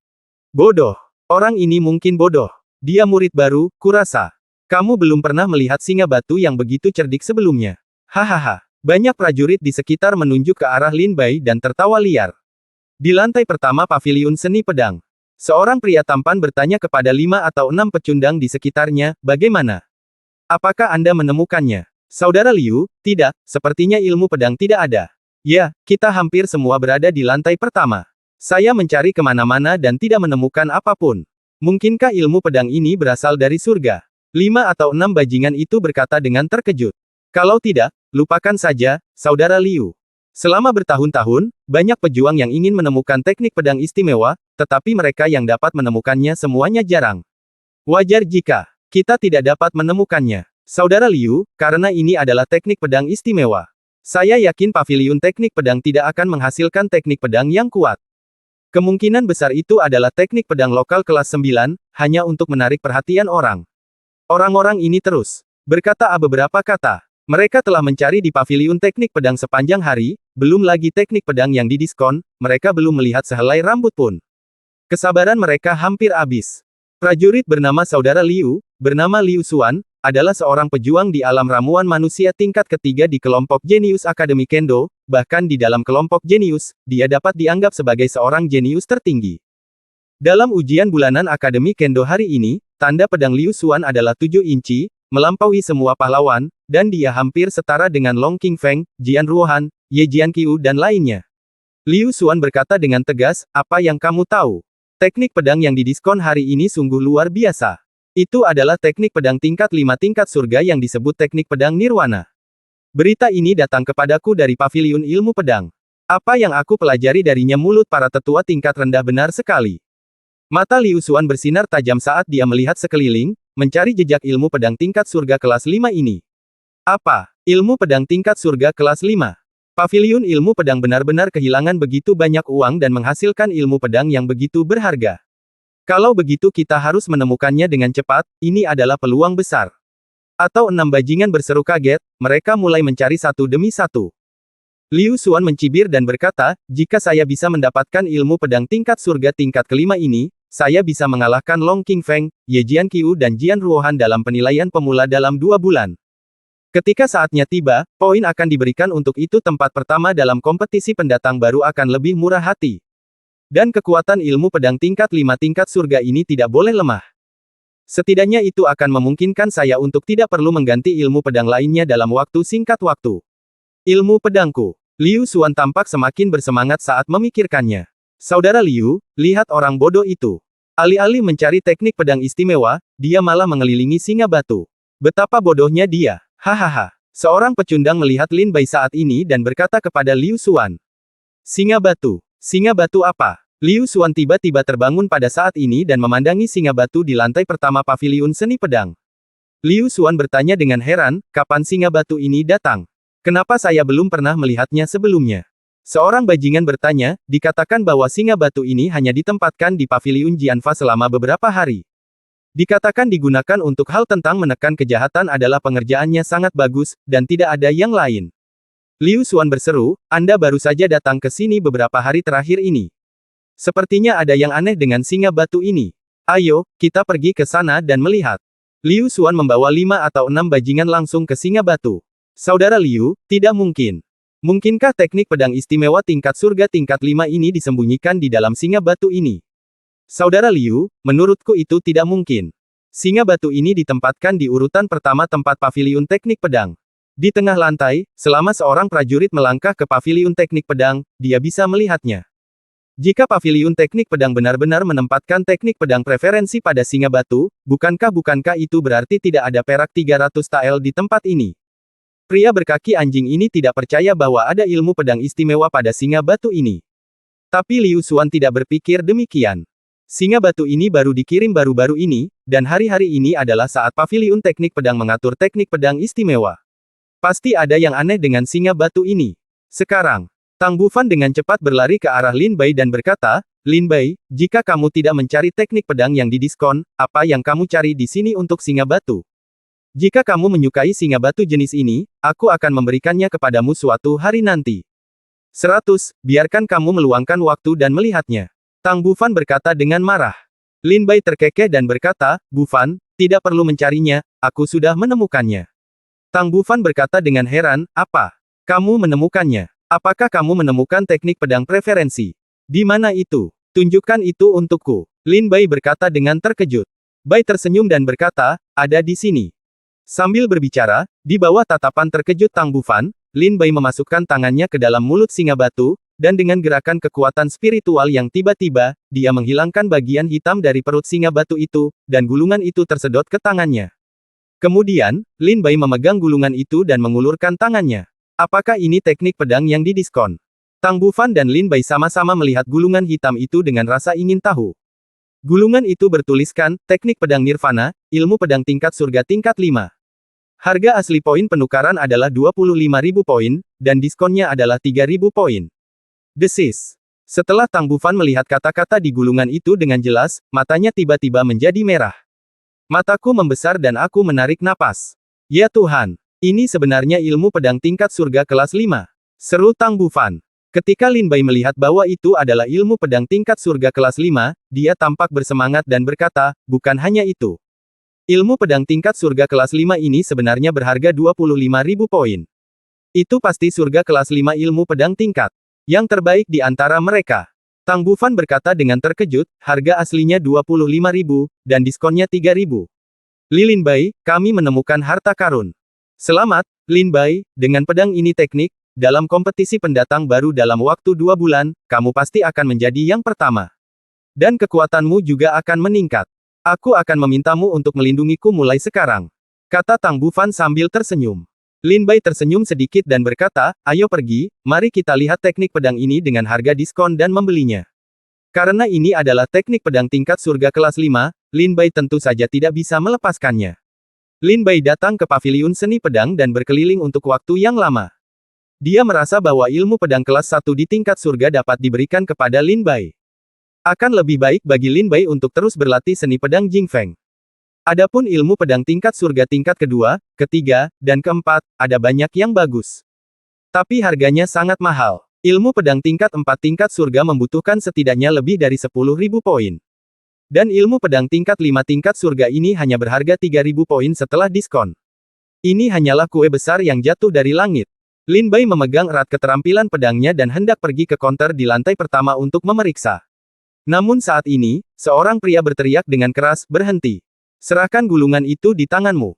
Bodoh. Orang ini mungkin bodoh. Dia murid baru, kurasa. Kamu belum pernah melihat singa batu yang begitu cerdik sebelumnya. Hahaha. Banyak prajurit di sekitar menunjuk ke arah Lin Bai dan tertawa liar. Di lantai pertama paviliun seni pedang, seorang pria tampan bertanya kepada 5 atau 6 pecundang di sekitarnya, bagaimana? Apakah Anda menemukannya? Saudara Liu, tidak, sepertinya ilmu pedang tidak ada. Ya, kita hampir semua berada di lantai pertama. Saya mencari kemana-mana dan tidak menemukan apapun. Mungkinkah ilmu pedang ini berasal dari surga? 5 atau 6 bajingan itu berkata dengan terkejut. Kalau tidak, lupakan saja, Saudara Liu. Selama bertahun-tahun, banyak pejuang yang ingin menemukan teknik pedang istimewa, tetapi mereka yang dapat menemukannya semuanya jarang. Wajar jika kita tidak dapat menemukannya. Saudara Liu, karena ini adalah teknik pedang istimewa. Saya yakin paviliun teknik pedang tidak akan menghasilkan teknik pedang yang kuat. Kemungkinan besar itu adalah teknik pedang lokal kelas 9, hanya untuk menarik perhatian orang. Orang-orang ini terus berkata beberapa kata. Mereka telah mencari di paviliun teknik pedang sepanjang hari, belum lagi teknik pedang yang didiskon, mereka belum melihat sehelai rambut pun. Kesabaran mereka hampir habis. Prajurit bernama Saudara Liu, bernama Liu Xuan, adalah seorang pejuang di alam ramuan manusia tingkat ketiga di kelompok Genius Akademi Kendo, bahkan di dalam kelompok Genius, dia dapat dianggap sebagai seorang jenius tertinggi. Dalam ujian bulanan Akademi Kendo hari ini, tanda pedang Liu Xuan adalah 7 inci, melampaui semua pahlawan, dan dia hampir setara dengan Long Qingfeng, Jian Ruohan, Ye Jianqiu dan lainnya. Liu Xuan berkata dengan tegas, apa yang kamu tahu? Teknik pedang yang didiskon hari ini sungguh luar biasa. Itu adalah teknik pedang tingkat 5 tingkat surga yang disebut teknik pedang nirwana. Berita ini datang kepadaku dari paviliun ilmu pedang. Apa yang aku pelajari darinya mulut para tetua tingkat rendah benar sekali. Mata Liu Xuan bersinar tajam saat dia melihat sekeliling, mencari jejak ilmu pedang tingkat surga kelas 5 ini. Apa? Ilmu pedang tingkat surga kelas 5. Paviliun ilmu pedang benar-benar kehilangan begitu banyak uang dan menghasilkan ilmu pedang yang begitu berharga. Kalau begitu kita harus menemukannya dengan cepat, ini adalah peluang besar. Atau 6 bajingan berseru kaget, mereka mulai mencari satu demi satu. Liu Xuan mencibir dan berkata, jika saya bisa mendapatkan ilmu pedang tingkat surga tingkat kelima ini, saya bisa mengalahkan Long Qingfeng, Ye Jianqiu dan Jian Ruohan dalam penilaian pemula dalam 2 bulan. Ketika saatnya tiba, poin akan diberikan untuk itu tempat pertama dalam kompetisi pendatang baru akan lebih murah hati. Dan kekuatan ilmu pedang tingkat 5 tingkat surga ini tidak boleh lemah. Setidaknya itu akan memungkinkan saya untuk tidak perlu mengganti ilmu pedang lainnya dalam waktu singkat waktu. Ilmu pedangku. Liu Xuan tampak semakin bersemangat saat memikirkannya. Saudara Liu, lihat orang bodoh itu. Alih-alih mencari teknik pedang istimewa, dia malah mengelilingi singa batu. Betapa bodohnya dia. Hahaha. Seorang pecundang melihat Lin Bai saat ini dan berkata kepada Liu Xuan. Singa batu. Singa batu apa? Liu Xuan tiba-tiba terbangun pada saat ini dan memandangi singa batu di lantai pertama paviliun seni pedang. Liu Xuan bertanya dengan heran, kapan singa batu ini datang? Kenapa saya belum pernah melihatnya sebelumnya? Seorang bajingan bertanya, dikatakan bahwa singa batu ini hanya ditempatkan di paviliun Jianfa selama beberapa hari. Dikatakan digunakan untuk hal tentang menekan kejahatan adalah pengerjaannya sangat bagus, dan tidak ada yang lain. Liu Xuan berseru, Anda baru saja datang ke sini beberapa hari terakhir ini. Sepertinya ada yang aneh dengan singa batu ini. Ayo, kita pergi ke sana dan melihat. Liu Xuan membawa 5 atau 6 bajingan langsung ke singa batu. Saudara Liu, tidak mungkin. Mungkinkah teknik pedang istimewa tingkat surga tingkat 5 ini disembunyikan di dalam singa batu ini? Saudara Liu, menurutku itu tidak mungkin. Singa batu ini ditempatkan di urutan pertama tempat paviliun teknik pedang. Di tengah lantai, selama seorang prajurit melangkah ke paviliun teknik pedang, dia bisa melihatnya. Jika paviliun teknik pedang benar-benar menempatkan teknik pedang preferensi pada singa batu, bukankah itu berarti tidak ada perak 300 tael di tempat ini? Pria berkaki anjing ini tidak percaya bahwa ada ilmu pedang istimewa pada singa batu ini. Tapi Liu Xuan tidak berpikir demikian. Singa batu ini baru dikirim baru-baru ini, dan hari-hari ini adalah saat paviliun teknik pedang mengatur teknik pedang istimewa. Pasti ada yang aneh dengan singa batu ini. Sekarang, Tang Bufan dengan cepat berlari ke arah Lin Bai dan berkata, Lin Bai, jika kamu tidak mencari teknik pedang yang didiskon, apa yang kamu cari di sini untuk singa batu? Jika kamu menyukai singa batu jenis ini, aku akan memberikannya kepadamu suatu hari nanti. 100, biarkan kamu meluangkan waktu dan melihatnya. Tang Bufan berkata dengan marah. Lin Bai terkekeh dan berkata, Bufan, tidak perlu mencarinya, aku sudah menemukannya. Tang Bufan berkata dengan heran, apa? Kamu menemukannya? Apakah kamu menemukan teknik pedang preferensi? Di mana itu? Tunjukkan itu untukku. Lin Bai berkata dengan terkejut. Bai tersenyum dan berkata, ada di sini. Sambil berbicara, di bawah tatapan terkejut Tang Bufan, Lin Bai memasukkan tangannya ke dalam mulut singa batu, dan dengan gerakan kekuatan spiritual yang tiba-tiba, dia menghilangkan bagian hitam dari perut singa batu itu, dan gulungan itu tersedot ke tangannya. Kemudian, Lin Bai memegang gulungan itu dan mengulurkan tangannya. Apakah ini teknik pedang yang didiskon? Tang Bufan dan Lin Bai sama-sama melihat gulungan hitam itu dengan rasa ingin tahu. Gulungan itu bertuliskan, teknik pedang Nirvana, ilmu pedang tingkat surga tingkat 5. Harga asli poin penukaran adalah 25.000 poin, dan diskonnya adalah 3.000 poin. Desis. Setelah Tang Bufan melihat kata-kata di gulungan itu dengan jelas, matanya tiba-tiba menjadi merah. Mataku membesar dan aku menarik napas. Ya Tuhan, ini sebenarnya ilmu pedang tingkat surga kelas 5. Seru Tang Bufan. Ketika Lin Bai melihat bahwa itu adalah ilmu pedang tingkat surga kelas 5, dia tampak bersemangat dan berkata, bukan hanya itu. Ilmu pedang tingkat surga kelas 5 ini sebenarnya berharga 25.000 poin. Itu pasti surga kelas 5 ilmu pedang tingkat. Yang terbaik di antara mereka. Tang Bufan berkata dengan terkejut, harga aslinya 25.000, dan diskonnya 3.000. Lin Bai, kami menemukan harta karun. Selamat, Lin Bai, dengan pedang ini teknik, dalam kompetisi pendatang baru dalam waktu 2 bulan, kamu pasti akan menjadi yang pertama. Dan kekuatanmu juga akan meningkat. Aku akan memintamu untuk melindungiku mulai sekarang. Kata Tang Bufan sambil tersenyum. Lin Bai tersenyum sedikit dan berkata, ayo pergi, mari kita lihat teknik pedang ini dengan harga diskon dan membelinya. Karena ini adalah teknik pedang tingkat surga kelas 5, Lin Bai tentu saja tidak bisa melepaskannya. Lin Bai datang ke paviliun seni pedang dan berkeliling untuk waktu yang lama. Dia merasa bahwa ilmu pedang kelas 1 di tingkat surga dapat diberikan kepada Lin Bai. Akan lebih baik bagi Lin Bai untuk terus berlatih seni pedang Jingfeng. Adapun ilmu pedang tingkat surga tingkat kedua, ketiga, dan keempat, ada banyak yang bagus. Tapi harganya sangat mahal. Ilmu pedang tingkat 4 tingkat surga membutuhkan setidaknya lebih dari 10.000 poin. Dan ilmu pedang tingkat 5 tingkat surga ini hanya berharga 3.000 poin setelah diskon. Ini hanyalah kue besar yang jatuh dari langit. Lin Bai memegang erat keterampilan pedangnya dan hendak pergi ke konter di lantai pertama untuk memeriksa. Namun saat ini, seorang pria berteriak dengan keras, berhenti. Serahkan gulungan itu di tanganmu.